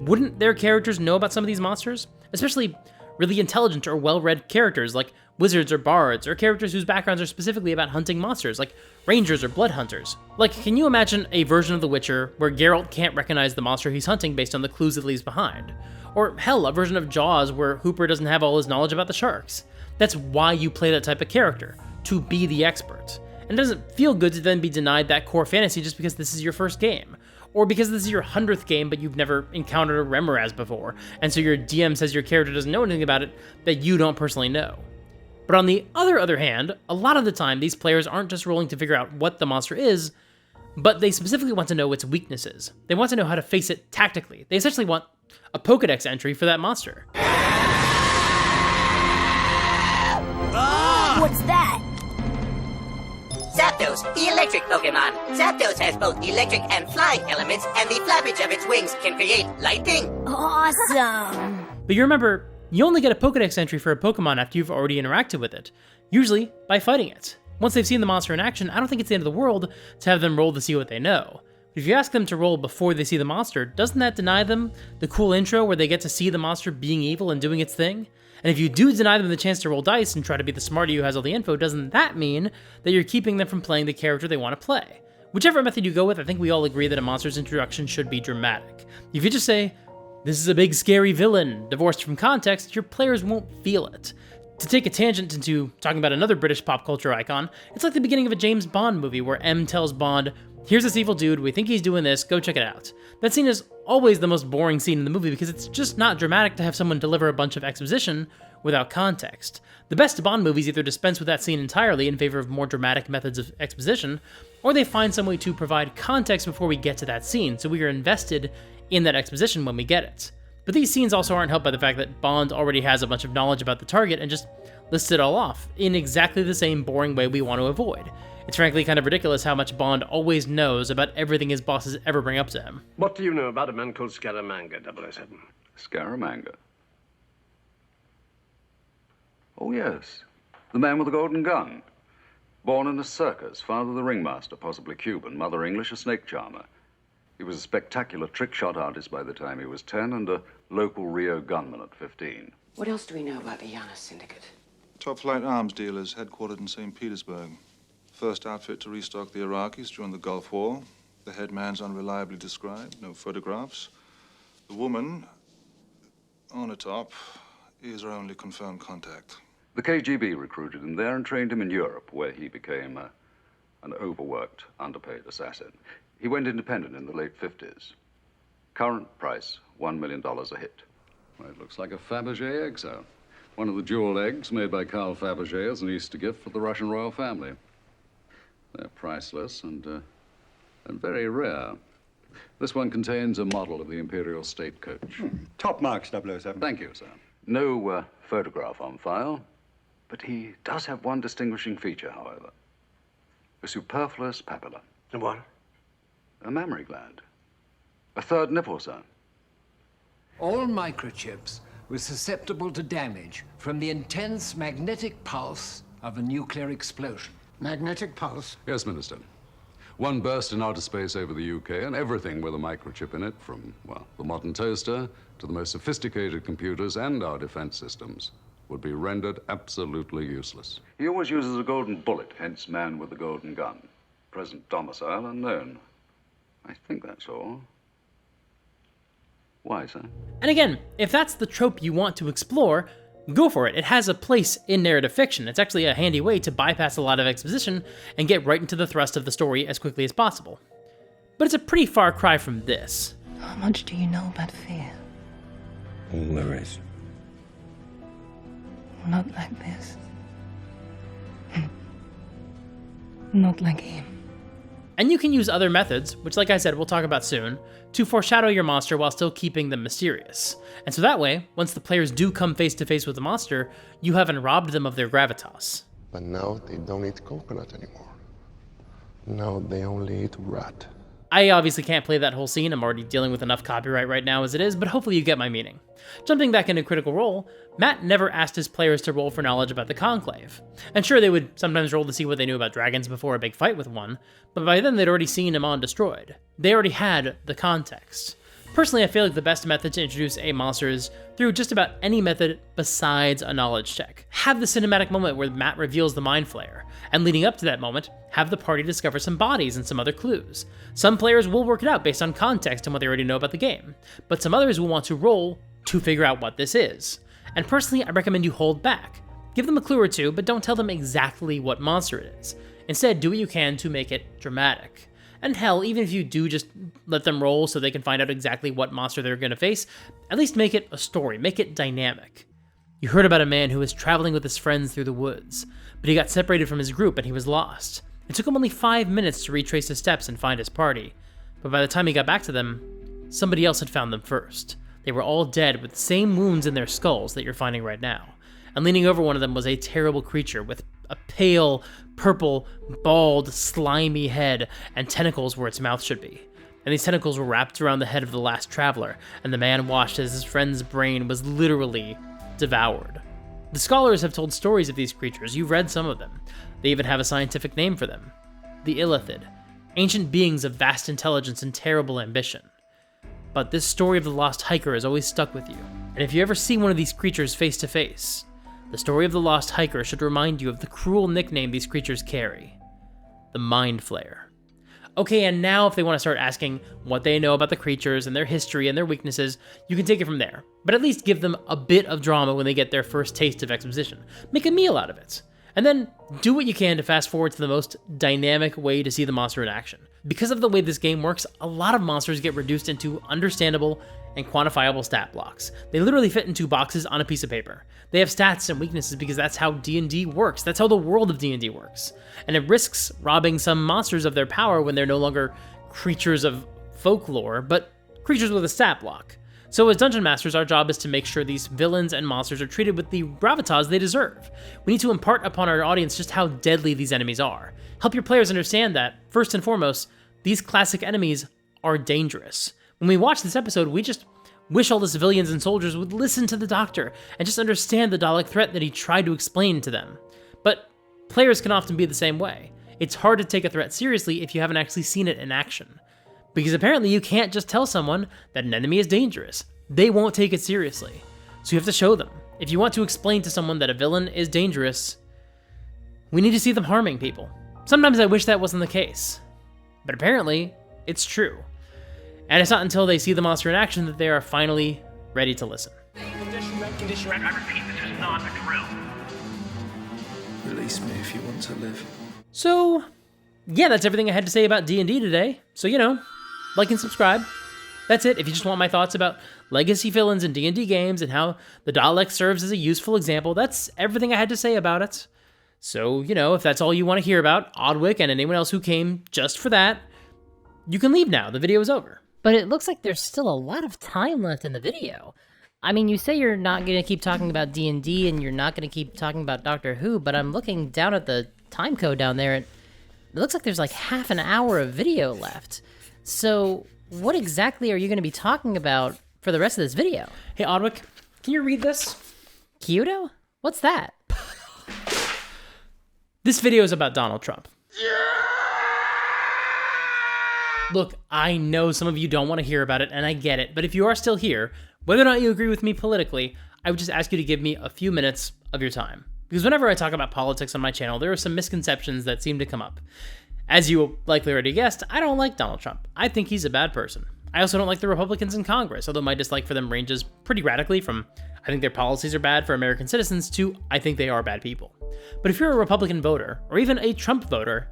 Wouldn't their characters know about some of these monsters? Especially really intelligent or well-read characters like wizards or bards, or characters whose backgrounds are specifically about hunting monsters like rangers or blood hunters. Like, can you imagine a version of The Witcher where Geralt can't recognize the monster he's hunting based on the clues it leaves behind? Or hell, a version of Jaws where Hooper doesn't have all his knowledge about the sharks. That's why you play that type of character, to be the expert. And it doesn't feel good to then be denied that core fantasy just because this is your first game. Or because this is your 100th game but you've never encountered a Remoraz before, and so your DM says your character doesn't know anything about it that you don't personally know. But on the other hand, a lot of the time these players aren't just rolling to figure out what the monster is, but they specifically want to know its weaknesses. They want to know how to face it tactically. They essentially want a Pokedex entry for that monster.
What's that? Zapdos, the electric Pokemon. Zapdos has both electric and flying elements, and the flappage of its wings can create lightning.
Awesome!
But you remember, you only get a Pokedex entry for a Pokemon after you've already interacted with it, usually by fighting it. Once they've seen the monster in action, I don't think it's the end of the world to have them roll to see what they know. But if you ask them to roll before they see the monster, doesn't that deny them the cool intro where they get to see the monster being evil and doing its thing? And if you do deny them the chance to roll dice and try to be the smarty who has all the info, doesn't that mean that you're keeping them from playing the character they want to play? Whichever method you go with, I think we all agree that a monster's introduction should be dramatic. If you just say, "This is a big scary villain," divorced from context, your players won't feel it. To take a tangent into talking about another British pop culture icon, it's like the beginning of a James Bond movie where M tells Bond, "Here's this evil dude, we think he's doing this, go check it out." That scene is always the most boring scene in the movie because it's just not dramatic to have someone deliver a bunch of exposition without context. The best Bond movies either dispense with that scene entirely in favor of more dramatic methods of exposition, or they find some way to provide context before we get to that scene, so we are invested in that exposition when we get it. But these scenes also aren't helped by the fact that Bond already has a bunch of knowledge about the target and just lists it all off in exactly the same boring way we want to avoid. It's frankly kind of ridiculous how much Bond always knows about everything his bosses ever bring up to him.
What do you know about a man called Scaramanga, 007?
Scaramanga? Oh, yes. The man with the golden gun. Born in a circus, father the ringmaster, possibly Cuban, mother English, a snake charmer. He was a spectacular trick shot artist by the time he was 10 and a local Rio gunman at 15.
What else do we know about the Yana Syndicate?
Top-flight arms dealers headquartered in St. Petersburg. First outfit to restock the Iraqis during the Gulf War. The head man's unreliably described, no photographs. The woman, on the top, is our only confirmed contact.
The KGB recruited him there and trained him in Europe, where he became an overworked, underpaid assassin. He went independent in the late 50s. Current price, $1 million a hit. Well, it looks like a Fabergé egg, sir. One of the jeweled eggs made by Carl Fabergé as an Easter gift for the Russian royal family. They're priceless and very rare. This one contains a model of the Imperial State Coach.
Top marks, 007.
Thank you, sir. No photograph on file, but he does have one distinguishing feature, however. A superfluous papilla.
A what?
A mammary gland. A third nipple, sir.
All microchips were susceptible to damage from the intense magnetic pulse of a nuclear explosion.
Magnetic pulse?
Yes, Minister. One burst in outer space over the UK, and everything with a microchip in it, from, well, the modern toaster to the most sophisticated computers and our defense systems, would be rendered absolutely useless. He always uses a golden bullet, hence man with the golden gun. Present domicile unknown. I think that's all. Why, sir?
And again, if that's the trope you want to explore, go for it. It has a place in narrative fiction. It's actually a handy way to bypass a lot of exposition and get right into the thrust of the story as quickly as possible. But it's a pretty far cry from this.
How much do you know about fear?
All there is.
Not like this. Not like him.
And you can use other methods, which like I said we'll talk about soon, to foreshadow your monster while still keeping them mysterious. And so that way, once the players do come face to face with the monster, you haven't robbed them of their gravitas.
But now they don't eat coconut anymore. Now they only eat rat.
I obviously can't play that whole scene, I'm already dealing with enough copyright right now as it is, but hopefully you get my meaning. Jumping back into Critical Role, Matt never asked his players to roll for knowledge about the Conclave. And sure, they would sometimes roll to see what they knew about dragons before a big fight with one, but by then they'd already seen Amon destroyed. They already had the context. Personally, I feel like the best method to introduce a monster is through just about any method besides a knowledge check. Have the cinematic moment where Matt reveals the Mind Flayer, and leading up to that moment, have the party discover some bodies and some other clues. Some players will work it out based on context and what they already know about the game, but some others will want to roll to figure out what this is. And personally, I recommend you hold back. Give them a clue or two, but don't tell them exactly what monster it is. Instead, do what you can to make it dramatic. And hell, even if you do just let them roll so they can find out exactly what monster they're going to face, at least make it a story, make it dynamic. You heard about a man who was traveling with his friends through the woods, but he got separated from his group and he was lost. It took him only 5 minutes to retrace his steps and find his party, but by the time he got back to them, somebody else had found them first. They were all dead with the same wounds in their skulls that you're finding right now, and leaning over one of them was a terrible creature with a pale, purple, bald, slimy head and tentacles where its mouth should be. And these tentacles were wrapped around the head of the last traveler, and the man watched as his friend's brain was literally devoured. The scholars have told stories of these creatures, you've read some of them. They even have a scientific name for them. The Illithid, ancient beings of vast intelligence and terrible ambition. But this story of the lost hiker has always stuck with you, and if you ever see one of these creatures face to face, the story of the lost hiker should remind you of the cruel nickname these creatures carry, the Mind Flayer. Okay, and now if they want to start asking what they know about the creatures and their history and their weaknesses, you can take it from there. But at least give them a bit of drama when they get their first taste of exposition. Make a meal out of it. And then do what you can to fast forward to the most dynamic way to see the monster in action. Because of the way this game works, a lot of monsters get reduced into understandable and quantifiable stat blocks. They literally fit in 2 boxes on a piece of paper. They have stats and weaknesses because that's how D&D works. That's how the world of D&D works. And it risks robbing some monsters of their power when they're no longer creatures of folklore, but creatures with a stat block. So as Dungeon Masters, our job is to make sure these villains and monsters are treated with the gravitas they deserve. We need to impart upon our audience just how deadly these enemies are. Help your players understand that, first and foremost, these classic enemies are dangerous. When we watch this episode, we just wish all the civilians and soldiers would listen to the Doctor and just understand the Dalek threat that he tried to explain to them. But players can often be the same way. It's hard to take a threat seriously if you haven't actually seen it in action. Because apparently you can't just tell someone that an enemy is dangerous. They won't take it seriously. So you have to show them. If you want to explain to someone that a villain is dangerous, we need to see them harming people. Sometimes I wish that wasn't the case. But apparently, it's true. And it's not until they see the monster in action that they are finally ready to listen.
Condition red. I repeat, this is not a drill.
Release me if you want to live.
So, yeah, that's everything I had to say about D&D today. So, like and subscribe. That's it. If you just want my thoughts about legacy villains in D&D games and how the Dalek serves as a useful example, that's everything I had to say about it. So, if that's all you want to hear about, Oddwick and anyone else who came just for that, you can leave now. The video is over.
But it looks like there's still a lot of time left in the video. I mean, you say you're not going to keep talking about D&D and you're not going to keep talking about Doctor Who, but I'm looking down at the time code down there and it looks like there's like half an hour of video left. So what exactly are you going to be talking about for the rest of this video?
Hey, Oddwick, can you read this?
Kyoto? What's that?
This video is about Donald Trump. Look, I know some of you don't want to hear about it, and I get it, but if you are still here, whether or not you agree with me politically, I would just ask you to give me a few minutes of your time. Because whenever I talk about politics on my channel, there are some misconceptions that seem to come up. As you likely already guessed, I don't like Donald Trump. I think he's a bad person. I also don't like the Republicans in Congress, although my dislike for them ranges pretty radically from I think their policies are bad for American citizens to I think they are bad people. But if you're a Republican voter, or even a Trump voter,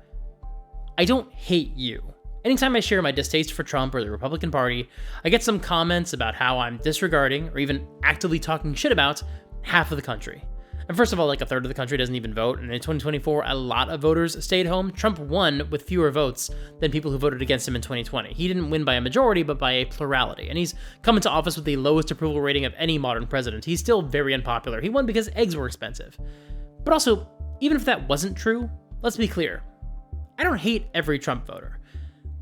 I don't hate you. Anytime I share my distaste for Trump or the Republican Party, I get some comments about how I'm disregarding or even actively talking shit about half of the country. And first of all, like a third of the country doesn't even vote, and in 2024, a lot of voters stayed home. Trump won with fewer votes than people who voted against him in 2020. He didn't win by a majority, but by a plurality, and he's come into office with the lowest approval rating of any modern president. He's still very unpopular. He won because eggs were expensive. But also, even if that wasn't true, let's be clear. I don't hate every Trump voter.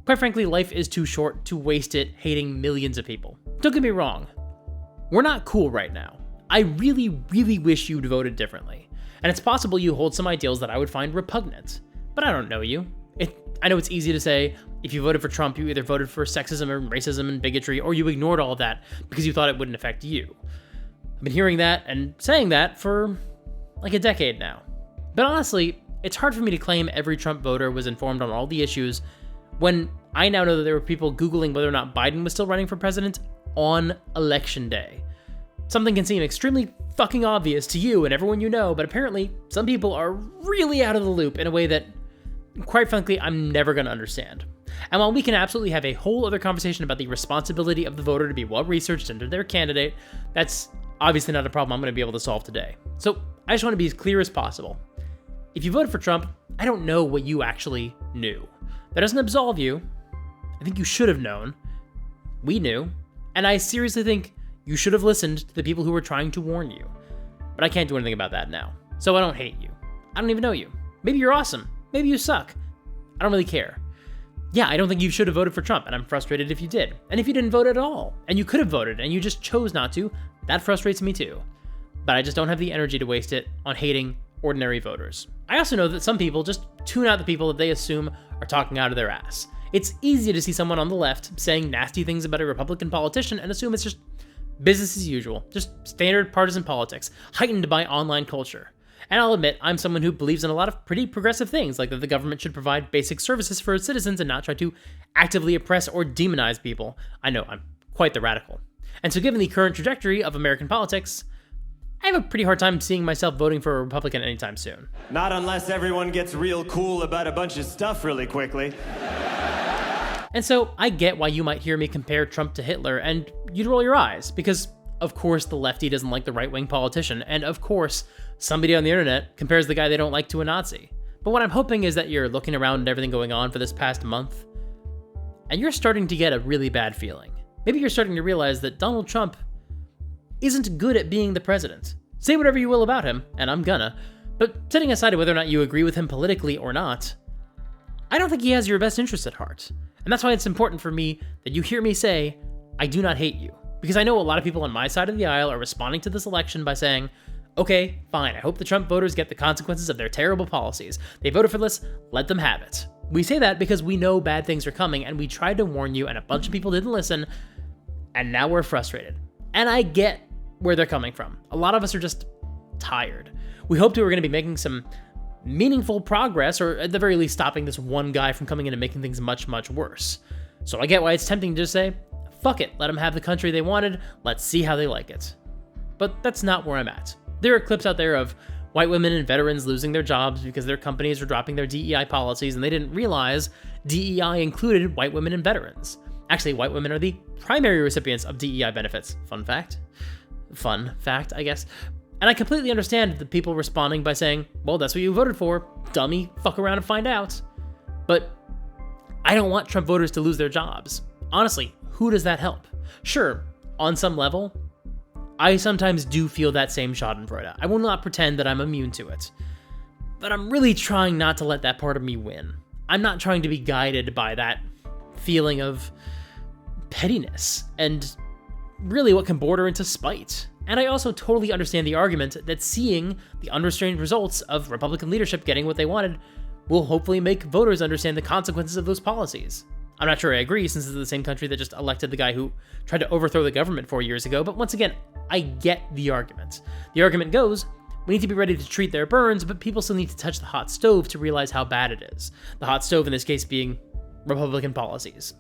Quite frankly, life is too short to waste it hating millions of people. Don't get me wrong. We're not cool right now. I really, really wish you'd voted differently. And it's possible you hold some ideals that I would find repugnant. But I don't know you. I know it's easy to say, if you voted for Trump, you either voted for sexism or racism and bigotry, or you ignored all of that because you thought it wouldn't affect you. I've been hearing that and saying that for like a decade now. But honestly, it's hard for me to claim every Trump voter was informed on all the issues when I now know that there were people Googling whether or not Biden was still running for president on election day. Something can seem extremely fucking obvious to you and everyone you know, but apparently some people are really out of the loop in a way that, quite frankly, I'm never going to understand. And while we can absolutely have a whole other conversation about the responsibility of the voter to be well-researched into their candidate, that's obviously not a problem I'm going to be able to solve today. So I just want to be as clear as possible. If you voted for Trump, I don't know what you actually knew. That doesn't absolve you. I think you should have known. We knew. And I seriously think you should have listened to the people who were trying to warn you. But I can't do anything about that now. So I don't hate you. I don't even know you. Maybe you're awesome. Maybe you suck. I don't really care. Yeah, I don't think you should have voted for Trump, and I'm frustrated if you did. And if you didn't vote at all, and you could have voted, and you just chose not to, that frustrates me too. But I just don't have the energy to waste it on hating ordinary voters. I also know that some people just tune out the people that they assume are talking out of their ass. It's easy to see someone on the left saying nasty things about a Republican politician and assume it's just business as usual, just standard partisan politics, heightened by online culture. And I'll admit, I'm someone who believes in a lot of pretty progressive things, like that the government should provide basic services for its citizens and not try to actively oppress or demonize people. I know, I'm quite the radical. And so given the current trajectory of American politics, I have a pretty hard time seeing myself voting for a Republican anytime soon.
Not unless everyone gets real cool about a bunch of stuff really quickly.
And so I get why you might hear me compare Trump to Hitler, and you'd roll your eyes, because of course the lefty doesn't like the right-wing politician, and of course somebody on the internet compares the guy they don't like to a Nazi. But what I'm hoping is that you're looking around at everything going on for this past month, and you're starting to get a really bad feeling. Maybe you're starting to realize that Donald Trump isn't good at being the president. Say whatever you will about him, and I'm gonna, but setting aside whether or not you agree with him politically or not, I don't think he has your best interests at heart. And that's why it's important for me that you hear me say, I do not hate you. Because I know a lot of people on my side of the aisle are responding to this election by saying, okay, fine, I hope the Trump voters get the consequences of their terrible policies. They voted for this, let them have it. We say that because we know bad things are coming, and we tried to warn you, and a bunch of people didn't listen, and now we're frustrated. And I get where they're coming from. A lot of us are just tired. We hoped we were going to be making some meaningful progress, or at the very least stopping this one guy from coming in and making things much, much worse. So I get why it's tempting to just say, fuck it, let them have the country they wanted, let's see how they like it. But that's not where I'm at. There are clips out there of white women and veterans losing their jobs because their companies are dropping their DEI policies and they didn't realize DEI included white women and veterans. Actually, white women are the primary recipients of DEI benefits. Fun fact, I guess. And I completely understand the people responding by saying, well, that's what you voted for, dummy, fuck around and find out. But I don't want Trump voters to lose their jobs. Honestly, who does that help? Sure, on some level, I sometimes do feel that same schadenfreude. I will not pretend that I'm immune to it. But I'm really trying not to let that part of me win. I'm not trying to be guided by that feeling of pettiness and really what can border into spite. And I also totally understand the argument that seeing the unrestrained results of Republican leadership getting what they wanted will hopefully make voters understand the consequences of those policies. I'm not sure I agree, since it's the same country that just elected the guy who tried to overthrow the government 4 years ago, but once again, I get the argument. The argument goes, we need to be ready to treat their burns, but people still need to touch the hot stove to realize how bad it is. The hot stove in this case being Republican policies.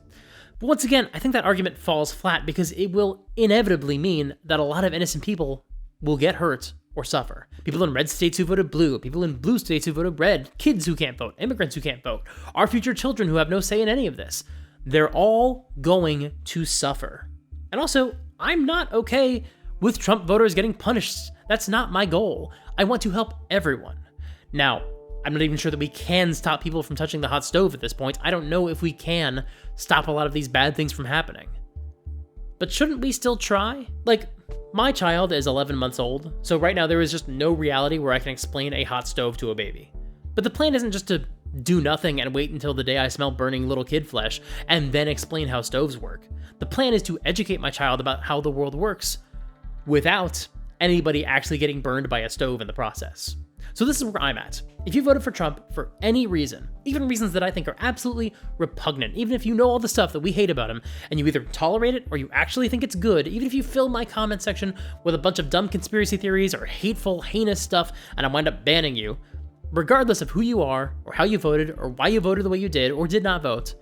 But once again, I think that argument falls flat because it will inevitably mean that a lot of innocent people will get hurt or suffer. People in red states who voted blue, people in blue states who voted red, kids who can't vote, immigrants who can't vote, our future children who have no say in any of this. They're all going to suffer. And also, I'm not okay with Trump voters getting punished. That's not my goal. I want to help everyone. Now, I'm not even sure that we can stop people from touching the hot stove at this point. I don't know if we can stop a lot of these bad things from happening. But shouldn't we still try? Like, my child is 11 months old, so right now there is just no reality where I can explain a hot stove to a baby. But the plan isn't just to do nothing and wait until the day I smell burning little kid flesh and then explain how stoves work. The plan is to educate my child about how the world works without anybody actually getting burned by a stove in the process. So this is where I'm at. If you voted for Trump for any reason, even reasons that I think are absolutely repugnant, even if you know all the stuff that we hate about him, and you either tolerate it or you actually think it's good, even if you fill my comment section with a bunch of dumb conspiracy theories or hateful, heinous stuff, and I wind up banning you, regardless of who you are, or how you voted, or why you voted the way you did, or did not vote,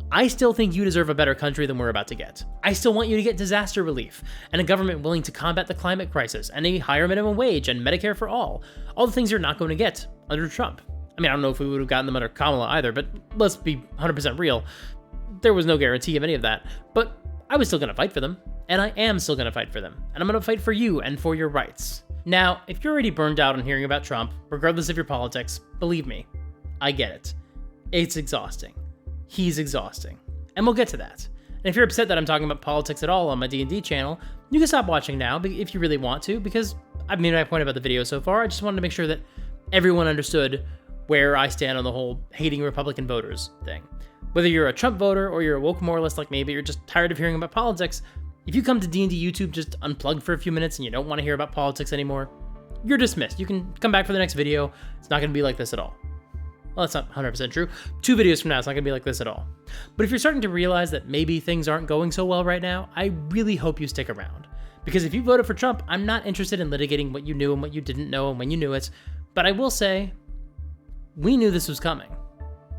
I still think you deserve a better country than we're about to get. I still want you to get disaster relief, and a government willing to combat the climate crisis, and a higher minimum wage, and Medicare for all the things you're not going to get under Trump. I mean, I don't know if we would have gotten them under Kamala either, but let's be 100% real. There was no guarantee of any of that, but I was still going to fight for them, and I am still going to fight for them, and I'm going to fight for you and for your rights. Now, if you're already burned out on hearing about Trump, regardless of your politics, believe me, I get it. It's exhausting. He's exhausting. And we'll get to that. And if you're upset that I'm talking about politics at all on my D&D channel, you can stop watching now if you really want to, because I've made my point about the video so far. I just wanted to make sure that everyone understood where I stand on the whole hating Republican voters thing. Whether you're a Trump voter or you're a woke moralist like me, but you're just tired of hearing about politics, if you come to D&D YouTube just unplugged for a few minutes and you don't want to hear about politics anymore, you're dismissed. You can come back for the next video. It's not going to be like this at all. Well, that's not 100% true. 2 videos from now, it's not going to be like this at all. But if you're starting to realize that maybe things aren't going so well right now, I really hope you stick around. Because if you voted for Trump, I'm not interested in litigating what you knew and what you didn't know and when you knew it. But I will say, we knew this was coming.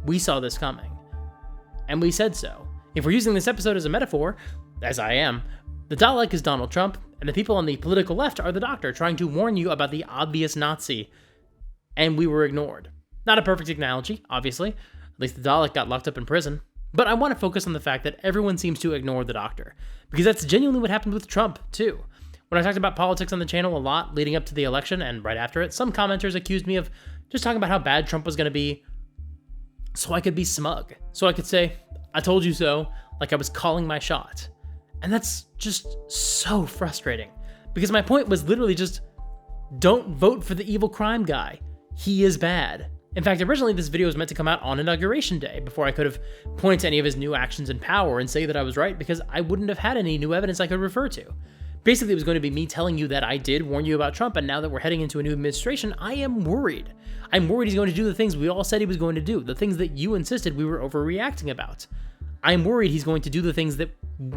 We saw this coming. And we said so. If we're using this episode as a metaphor, as I am, the Dalek is Donald Trump, and the people on the political left are the Doctor, trying to warn you about the obvious Nazi. And we were ignored. Not a perfect analogy, obviously. At least the Dalek got locked up in prison. But I want to focus on the fact that everyone seems to ignore the Doctor. Because that's genuinely what happened with Trump, too. When I talked about politics on the channel a lot leading up to the election and right after it, some commenters accused me of just talking about how bad Trump was going to be so I could be smug. So I could say, I told you so, like I was calling my shot. And that's just so frustrating. Because my point was literally just, don't vote for the evil crime guy. He is bad. In fact, originally this video was meant to come out on Inauguration Day before I could have pointed to any of his new actions in power and say that I was right, because I wouldn't have had any new evidence I could refer to. Basically, it was going to be me telling you that I did warn you about Trump, and now that we're heading into a new administration, I am worried. I'm worried he's going to do the things we all said he was going to do, the things that you insisted we were overreacting about. I'm worried he's going to do the things that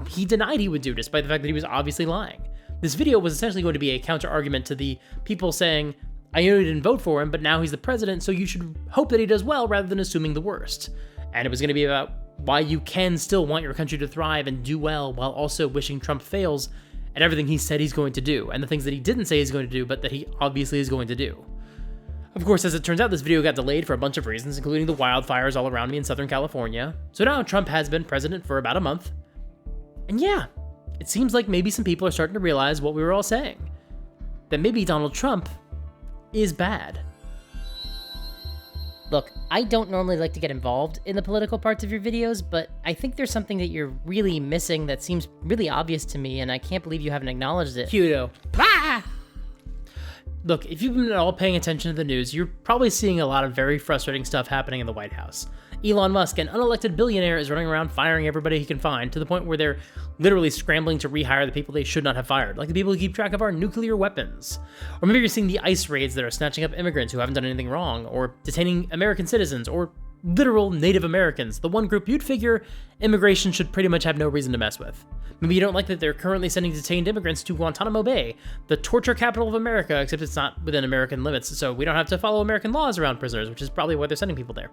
he denied he would do, despite the fact that he was obviously lying. This video was essentially going to be a counter-argument to the people saying, I know you didn't vote for him, but now he's the president, so you should hope that he does well rather than assuming the worst. And it was going to be about why you can still want your country to thrive and do well while also wishing Trump fails at everything he said he's going to do, and the things that he didn't say he's going to do, but that he obviously is going to do. Of course, as it turns out, this video got delayed for a bunch of reasons, including the wildfires all around me in Southern California. So now Trump has been president for about a month. And yeah, it seems like maybe some people are starting to realize what we were all saying. That maybe Donald Trump is bad.
Look, I don't normally like to get involved in the political parts of your videos, but I think there's something that you're really missing that seems really obvious to me, and I can't believe you haven't acknowledged it.
Cudo. Ah! Look, if you've been at all paying attention to the news, you're probably seeing a lot of very frustrating stuff happening in the White House. Elon Musk, an unelected billionaire, is running around firing everybody he can find, to the point where they're literally scrambling to rehire the people they should not have fired, like the people who keep track of our nuclear weapons. Or maybe you're seeing the ICE raids that are snatching up immigrants who haven't done anything wrong, or detaining American citizens, or literal Native Americans, the one group you'd figure immigration should pretty much have no reason to mess with. Maybe you don't like that they're currently sending detained immigrants to Guantanamo Bay, the torture capital of America, except it's not within American limits, so we don't have to follow American laws around prisoners, which is probably why they're sending people there.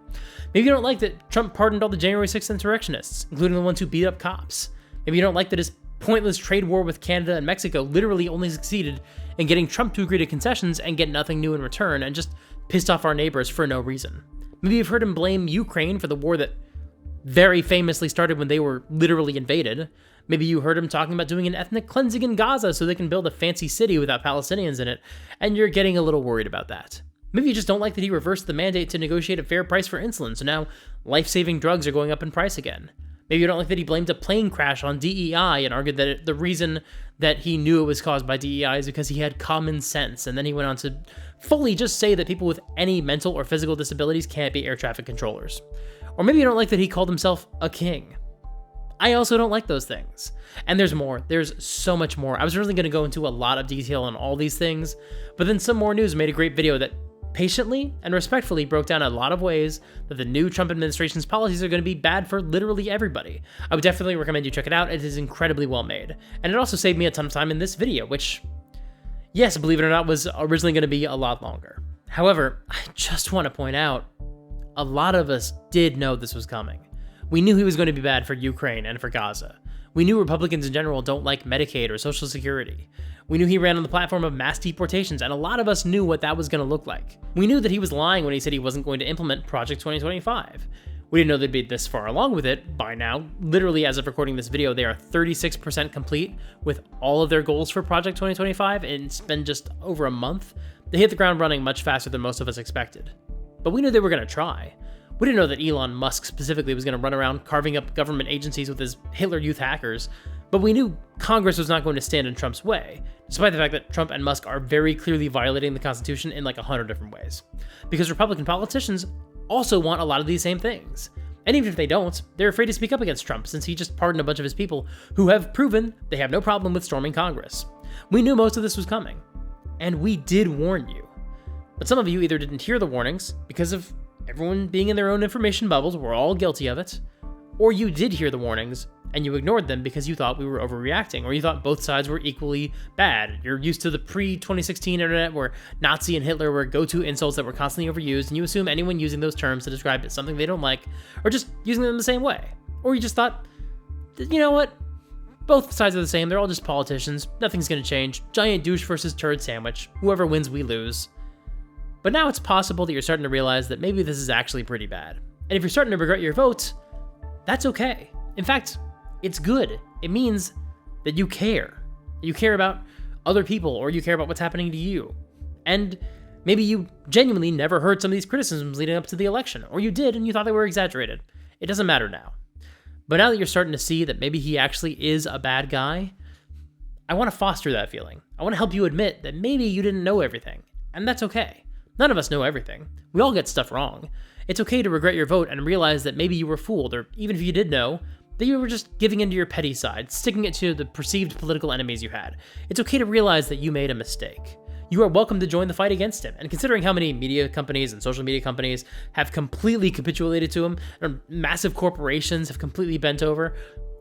Maybe you don't like that Trump pardoned all the January 6th insurrectionists, including the ones who beat up cops. Maybe you don't like that his pointless trade war with Canada and Mexico literally only succeeded in getting Trump to agree to concessions and get nothing new in return, and just pissed off our neighbors for no reason. Maybe you've heard him blame Ukraine for the war that very famously started when they were literally invaded. Maybe you heard him talking about doing an ethnic cleansing in Gaza so they can build a fancy city without Palestinians in it, and you're getting a little worried about that. Maybe you just don't like that he reversed the mandate to negotiate a fair price for insulin, so now life-saving drugs are going up in price again. Maybe you don't like that he blamed a plane crash on DEI and argued that the reason that he knew it was caused by DEI is because he had common sense, and then he went on to fully just say that people with any mental or physical disabilities can't be air traffic controllers. Or maybe you don't like that he called himself a king. I also don't like those things. And there's more. There's so much more. I was really going to go into a lot of detail on all these things, but then Some More News made a great video that patiently and respectfully broke down a lot of ways that the new Trump administration's policies are going to be bad for literally everybody. I would definitely recommend you check it out. It is incredibly well made. And it also saved me a ton of time in this video, which, yes, believe it or not, was originally going to be a lot longer. However, I just want to point out, a lot of us did know this was coming. We knew he was going to be bad for Ukraine and for Gaza. We knew Republicans in general don't like Medicaid or Social Security. We knew he ran on the platform of mass deportations, and a lot of us knew what that was going to look like. We knew that he was lying when he said he wasn't going to implement Project 2025. We didn't know they'd be this far along with it by now. Literally, as of recording this video, they are 36% complete with all of their goals for Project 2025, and it's been just over a month. They hit the ground running much faster than most of us expected. But we knew they were going to try. We didn't know that Elon Musk specifically was going to run around carving up government agencies with his Hitler Youth hackers, but we knew Congress was not going to stand in Trump's way, despite the fact that Trump and Musk are very clearly violating the Constitution in like 100 different ways. Because Republican politicians also want a lot of these same things. And even if they don't, they're afraid to speak up against Trump since he just pardoned a bunch of his people who have proven they have no problem with storming Congress. We knew most of this was coming, and we did warn you. But some of you either didn't hear the warnings because of everyone being in their own information bubbles, we're all guilty of it, or you did hear the warnings and you ignored them because you thought we were overreacting, or you thought both sides were equally bad. You're used to the pre-2016 internet where Nazi and Hitler were go-to insults that were constantly overused, and you assume anyone using those terms to describe something they don't like are just using them the same way. Or you just thought, you know what? Both sides are the same, they're all just politicians, nothing's gonna change. Giant douche versus turd sandwich. Whoever wins, we lose. But now it's possible that you're starting to realize that maybe this is actually pretty bad. And if you're starting to regret your vote, that's okay. In fact, it's good. It means that you care. You care about other people, or you care about what's happening to you. And maybe you genuinely never heard some of these criticisms leading up to the election, or you did and you thought they were exaggerated. It doesn't matter now. But now that you're starting to see that maybe he actually is a bad guy, I want to foster that feeling. I want to help you admit that maybe you didn't know everything, and that's okay. None of us know everything. We all get stuff wrong. It's okay to regret your vote and realize that maybe you were fooled, or even if you did know, that you were just giving into your petty side, sticking it to the perceived political enemies you had. It's okay to realize that you made a mistake. You are welcome to join the fight against him, and considering how many media companies and social media companies have completely capitulated to him, and massive corporations have completely bent over,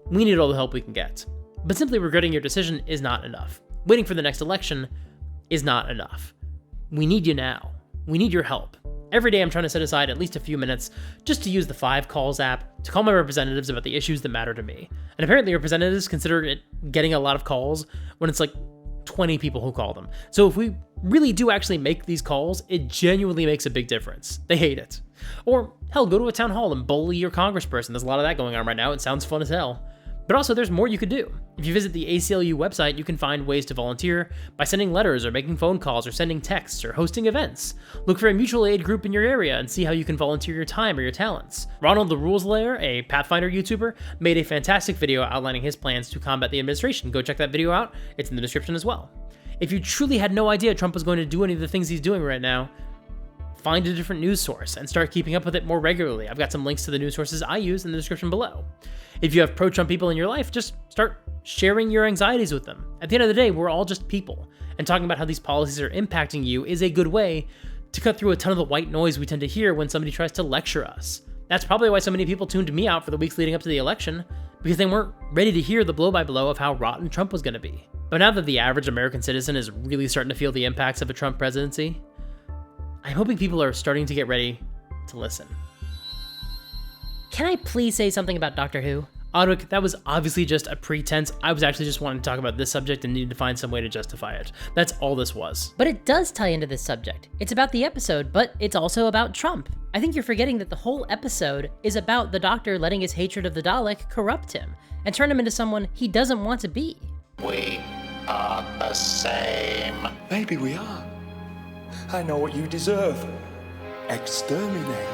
we need all the help we can get. But simply regretting your decision is not enough. Waiting for the next election is not enough. We need you now. We need your help. Every day I'm trying to set aside at least a few minutes just to use the 5 Calls app to call my representatives about the issues that matter to me. And apparently representatives consider it getting a lot of calls when it's like 20 people who call them. So if we really do actually make these calls, it genuinely makes a big difference. They hate it. Or hell, go to a town hall and bully your congressperson. There's a lot of that going on right now. It sounds fun as hell. But also, there's more you could do. If you visit the ACLU website, you can find ways to volunteer by sending letters or making phone calls or sending texts or hosting events. Look for a mutual aid group in your area and see how you can volunteer your time or your talents. Ronald the Rules Layer, a Pathfinder YouTuber, made a fantastic video outlining his plans to combat the administration. Go check that video out. It's in the description as well. If you truly had no idea Trump was going to do any of the things he's doing right now, find a different news source and start keeping up with it more regularly. I've got some links to the news sources I use in the description below. If you have pro-Trump people in your life, just start sharing your anxieties with them. At the end of the day, we're all just people, and talking about how these policies are impacting you is a good way to cut through a ton of the white noise we tend to hear when somebody tries to lecture us. That's probably why so many people tuned me out for the weeks leading up to the election, because they weren't ready to hear the blow-by-blow of how rotten Trump was going to be. But now that the average American citizen is really starting to feel the impacts of a Trump presidency, I'm hoping people are starting to get ready to listen.
Can I please say something about Doctor Who?
Odwick, that was obviously just a pretense. I was actually just wanting to talk about this subject and needed to find some way to justify it. That's all this was.
But it does tie into this subject. It's about the episode, but it's also about Trump. I think you're forgetting that the whole episode is about the Doctor letting his hatred of the Dalek corrupt him and turn him into someone he doesn't want to be.
We are the same.
Maybe we are. I know what you deserve. Exterminate.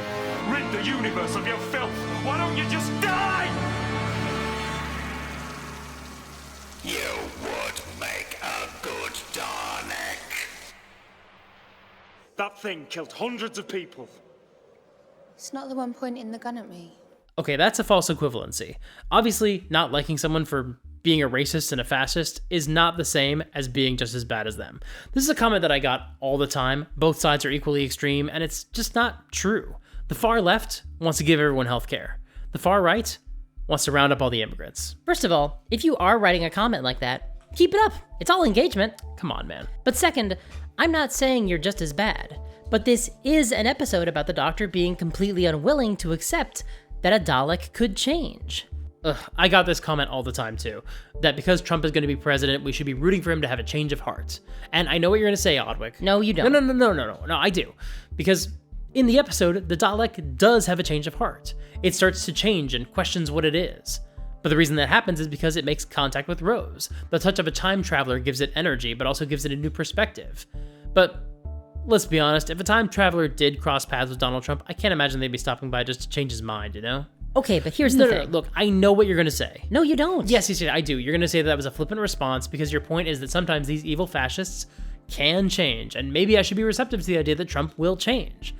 Rid the universe of your filth. Why don't you just die?
You would make a good Dalek.
That thing killed hundreds of people.
It's not the one pointing the gun at me.
Okay, that's a false equivalency. Obviously, not liking someone for being a racist and a fascist is not the same as being just as bad as them. This is a comment that I got all the time. Both sides are equally extreme, and it's just not true. The far left wants to give everyone health care. The far right wants to round up all the immigrants.
First of all, if you are writing a comment like that, keep it up. It's all engagement.
Come on, man.
But second, I'm not saying you're just as bad, but this is an episode about the Doctor being completely unwilling to accept that a Dalek could change.
Ugh, I got this comment all the time too, that because Trump is going to be president, we should be rooting for him to have a change of heart. And I know what you're going to say, Odwick.
No, you don't.
No, I do. Because in the episode, the Dalek does have a change of heart. It starts to change and questions what it is. But the reason that happens is because it makes contact with Rose. The touch of a time traveler gives it energy, but also gives it a new perspective. But let's be honest, if a time traveler did cross paths with Donald Trump, I can't imagine they'd be stopping by just to change his mind, you know?
Okay, but here's the thing.
Look, I know what you're going to say.
No, you don't.
Yes, I do. You're going to say that was a flippant response because your point is that sometimes these evil fascists can change, and maybe I should be receptive to the idea that Trump will change.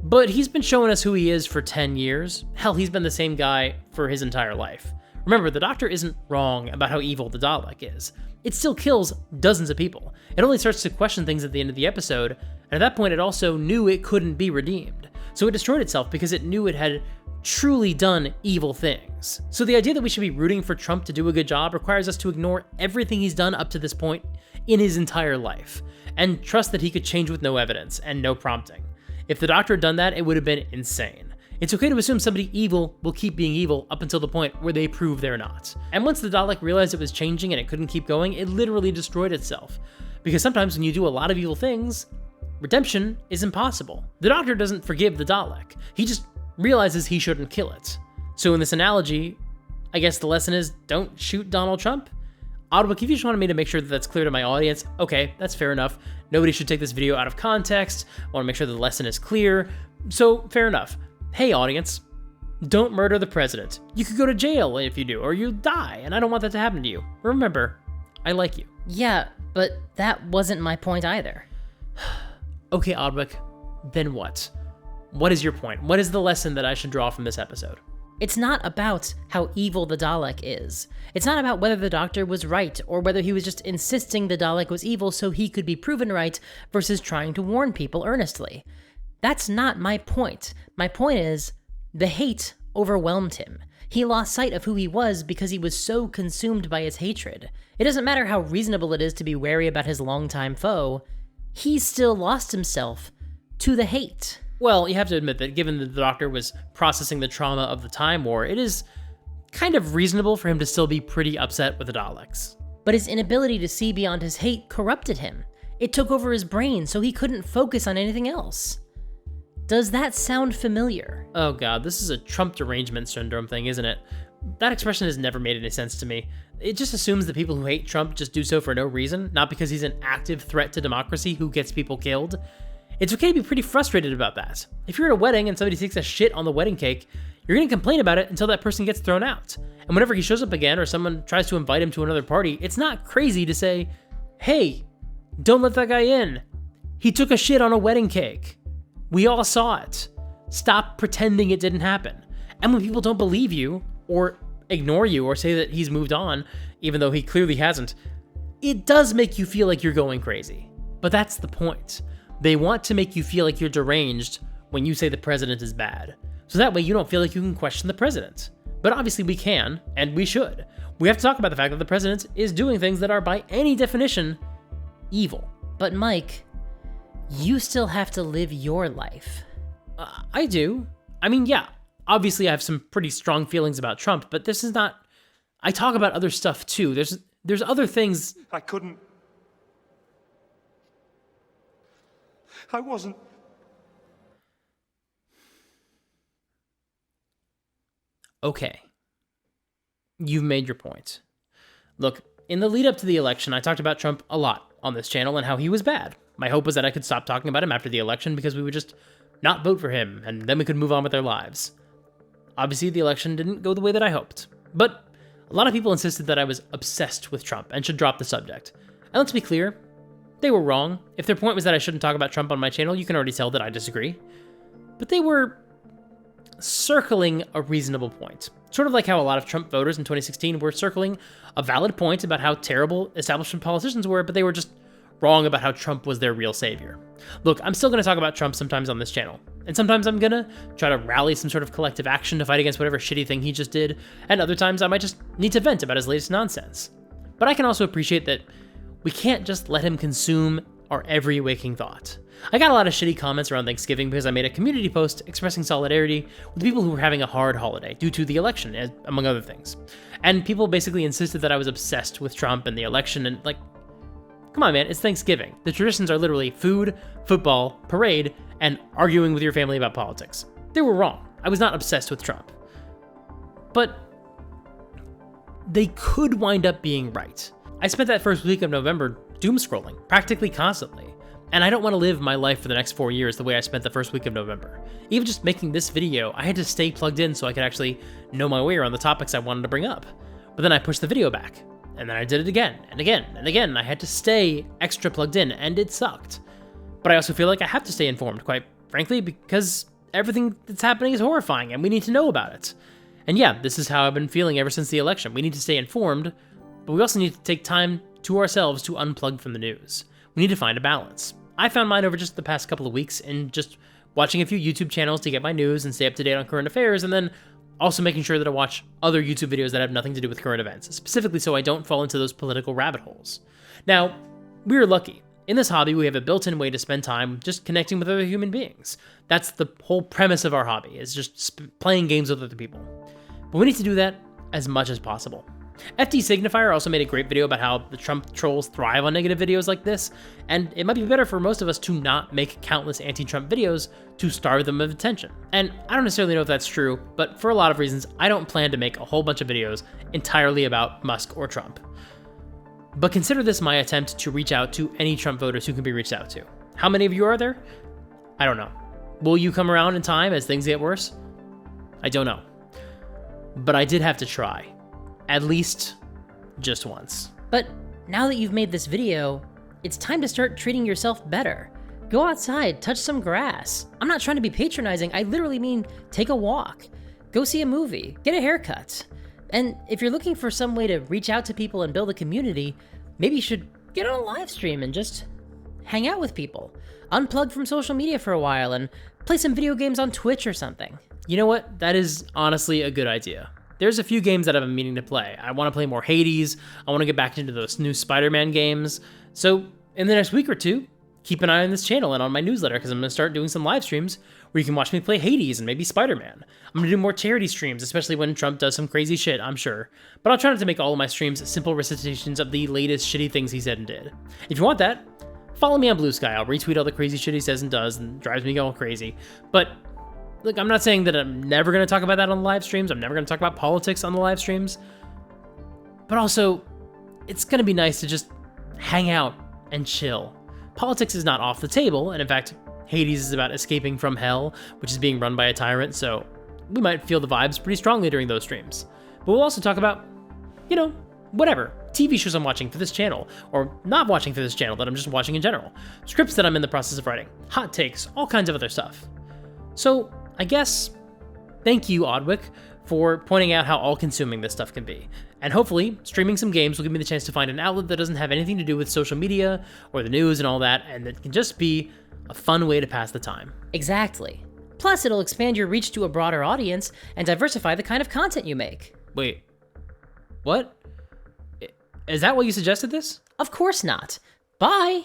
But he's been showing us who he is for 10 years. Hell, he's been the same guy for his entire life. Remember, the Doctor isn't wrong about how evil the Dalek is. It still kills dozens of people. It only starts to question things at the end of the episode, and at that point it also knew it couldn't be redeemed. So it destroyed itself because it knew it had truly done evil things. So the idea that we should be rooting for Trump to do a good job requires us to ignore everything he's done up to this point in his entire life, and trust that he could change with no evidence and no prompting. If the Doctor had done that, it would have been insane. It's okay to assume somebody evil will keep being evil up until the point where they prove they're not. And once the Dalek realized it was changing and it couldn't keep going, it literally destroyed itself. Because sometimes when you do a lot of evil things, redemption is impossible. The Doctor doesn't forgive the Dalek. He just realizes he shouldn't kill it. So in this analogy, I guess the lesson is don't shoot Donald Trump? Oddwick, if you just wanted me to make sure that that's clear to my audience, okay, that's fair enough. Nobody should take this video out of context. I want to make sure the lesson is clear. So, fair enough. Hey, audience, don't murder the president. You could go to jail if you do, or you die, and I don't want that to happen to you. Remember, I like you.
Yeah, but that wasn't my point either.
Okay, Oddwick, then what? What is your point? What is the lesson that I should draw from this episode?
It's not about how evil the Dalek is. It's not about whether the Doctor was right, or whether he was just insisting the Dalek was evil so he could be proven right versus trying to warn people earnestly. That's not my point. My point is, the hate overwhelmed him. He lost sight of who he was because he was so consumed by his hatred. It doesn't matter how reasonable it is to be wary about his longtime foe, he still lost himself to the hate.
Well, you have to admit that given that the Doctor was processing the trauma of the Time War, it is kind of reasonable for him to still be pretty upset with the Daleks.
But his inability to see beyond his hate corrupted him. It took over his brain so he couldn't focus on anything else. Does that sound familiar?
Oh god, this is a Trump derangement syndrome thing, isn't it? That expression has never made any sense to me. It just assumes that people who hate Trump just do so for no reason, not because he's an active threat to democracy who gets people killed. It's okay to be pretty frustrated about that. If you're at a wedding and somebody takes a shit on the wedding cake, you're gonna complain about it until that person gets thrown out. And whenever he shows up again or someone tries to invite him to another party, it's not crazy to say, hey, don't let that guy in. He took a shit on a wedding cake. We all saw it. Stop pretending it didn't happen. And when people don't believe you, or ignore you, or say that he's moved on, even though he clearly hasn't, it does make you feel like you're going crazy. But that's the point. They want to make you feel like you're deranged when you say the president is bad. So that way you don't feel like you can question the president. But obviously we can, and we should. We have to talk about the fact that the president is doing things that are by any definition evil.
But Mike, you still have to live your life.
I do. I mean, yeah, obviously I have some pretty strong feelings about Trump, but this is not... I talk about other stuff too. There's other things...
I wasn't...
Okay. You've made your point. Look, in the lead up to the election, I talked about Trump a lot on this channel and how he was bad. My hope was that I could stop talking about him after the election because we would just not vote for him, and then we could move on with our lives. Obviously, the election didn't go the way that I hoped, but a lot of people insisted that I was obsessed with Trump and should drop the subject. And let's be clear, they were wrong. If their point was that I shouldn't talk about Trump on my channel, you can already tell that I disagree. But they were circling a reasonable point. Sort of like how a lot of Trump voters in 2016 were circling a valid point about how terrible establishment politicians were, but they were just wrong about how Trump was their real savior. Look, I'm still going to talk about Trump sometimes on this channel, and sometimes I'm going to try to rally some sort of collective action to fight against whatever shitty thing he just did, and other times I might just need to vent about his latest nonsense. But I can also appreciate that we can't just let him consume our every waking thought. I got a lot of shitty comments around Thanksgiving because I made a community post expressing solidarity with people who were having a hard holiday due to the election, among other things. And people basically insisted that I was obsessed with Trump and the election, and like, come on man, it's Thanksgiving. The traditions are literally food, football, parade, and arguing with your family about politics. They were wrong. I was not obsessed with Trump. But they could wind up being right. I spent that first week of November doom scrolling, practically constantly. And I don't want to live my life for the next 4 years the way I spent the first week of November. Even just making this video, I had to stay plugged in so I could actually know my way around the topics I wanted to bring up. But then I pushed the video back, and then I did it again, and again, and again. I had to stay extra plugged in, and it sucked. But I also feel like I have to stay informed, quite frankly, because everything that's happening is horrifying, and we need to know about it. And yeah, this is how I've been feeling ever since the election. We need to stay informed, but we also need to take time to ourselves to unplug from the news. We need to find a balance. I found mine over just the past couple of weeks in just watching a few YouTube channels to get my news and stay up to date on current affairs, and then also making sure that I watch other YouTube videos that have nothing to do with current events, specifically so I don't fall into those political rabbit holes. Now, we're lucky. In this hobby, we have a built-in way to spend time just connecting with other human beings. That's the whole premise of our hobby, is just playing games with other people. But we need to do that as much as possible. FD Signifier also made a great video about how the Trump trolls thrive on negative videos like this, and it might be better for most of us to not make countless anti-Trump videos to starve them of attention. And I don't necessarily know if that's true, but for a lot of reasons, I don't plan to make a whole bunch of videos entirely about Musk or Trump. But consider this my attempt to reach out to any Trump voters who can be reached out to. How many of you are there? I don't know. Will you come around in time as things get worse? I don't know. But I did have to try. At least just once.
But now that you've made this video, it's time to start treating yourself better. Go outside, touch some grass. I'm not trying to be patronizing, I literally mean take a walk. Go see a movie, get a haircut. And if you're looking for some way to reach out to people and build a community, maybe you should get on a live stream and just hang out with people. Unplug from social media for a while and play some video games on Twitch or something.
You know what? That is honestly a good idea. There's a few games that I've been meaning to play. I want to play more Hades. I want to get back into those new Spider-Man games. So in the next week or two, keep an eye on this channel and on my newsletter, because I'm going to start doing some live streams where you can watch me play Hades and maybe Spider-Man. I'm going to do more charity streams, especially when Trump does some crazy shit, I'm sure. But I'll try not to make all of my streams simple recitations of the latest shitty things he said and did. If you want that, follow me on Blue Sky. I'll retweet all the crazy shit he says and does and drives me all crazy. But look, I'm not saying that I'm never going to talk about that on the live streams. I'm never going to talk about politics on the live streams. But also, it's going to be nice to just hang out and chill. Politics is not off the table, and in fact, Hades is about escaping from hell, which is being run by a tyrant, so we might feel the vibes pretty strongly during those streams. But we'll also talk about, you know, whatever. TV shows I'm watching for this channel, or not watching for this channel that I'm just watching in general. Scripts that I'm in the process of writing. Hot takes, all kinds of other stuff. So, I guess, thank you, Oddwick, for pointing out how all-consuming this stuff can be. And hopefully, streaming some games will give me the chance to find an outlet that doesn't have anything to do with social media or the news and all that, and that can just be a fun way to pass the time.
Exactly. Plus, it'll expand your reach to a broader audience and diversify the kind of content you make.
Wait, what? Is that why you suggested this?
Of course not. Bye!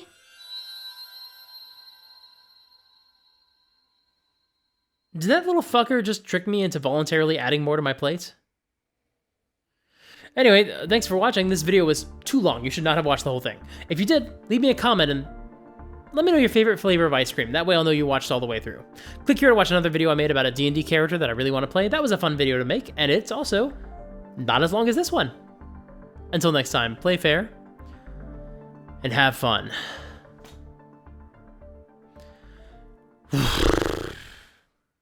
Did that little fucker just trick me into voluntarily adding more to my plate? Anyway, thanks for watching. This video was too long. You should not have watched the whole thing. If you did, leave me a comment and let me know your favorite flavor of ice cream. That way I'll know you watched all the way through. Click here to watch another video I made about a D&D character that I really want to play. That was a fun video to make, and it's also not as long as this one. Until next time, play fair and have fun.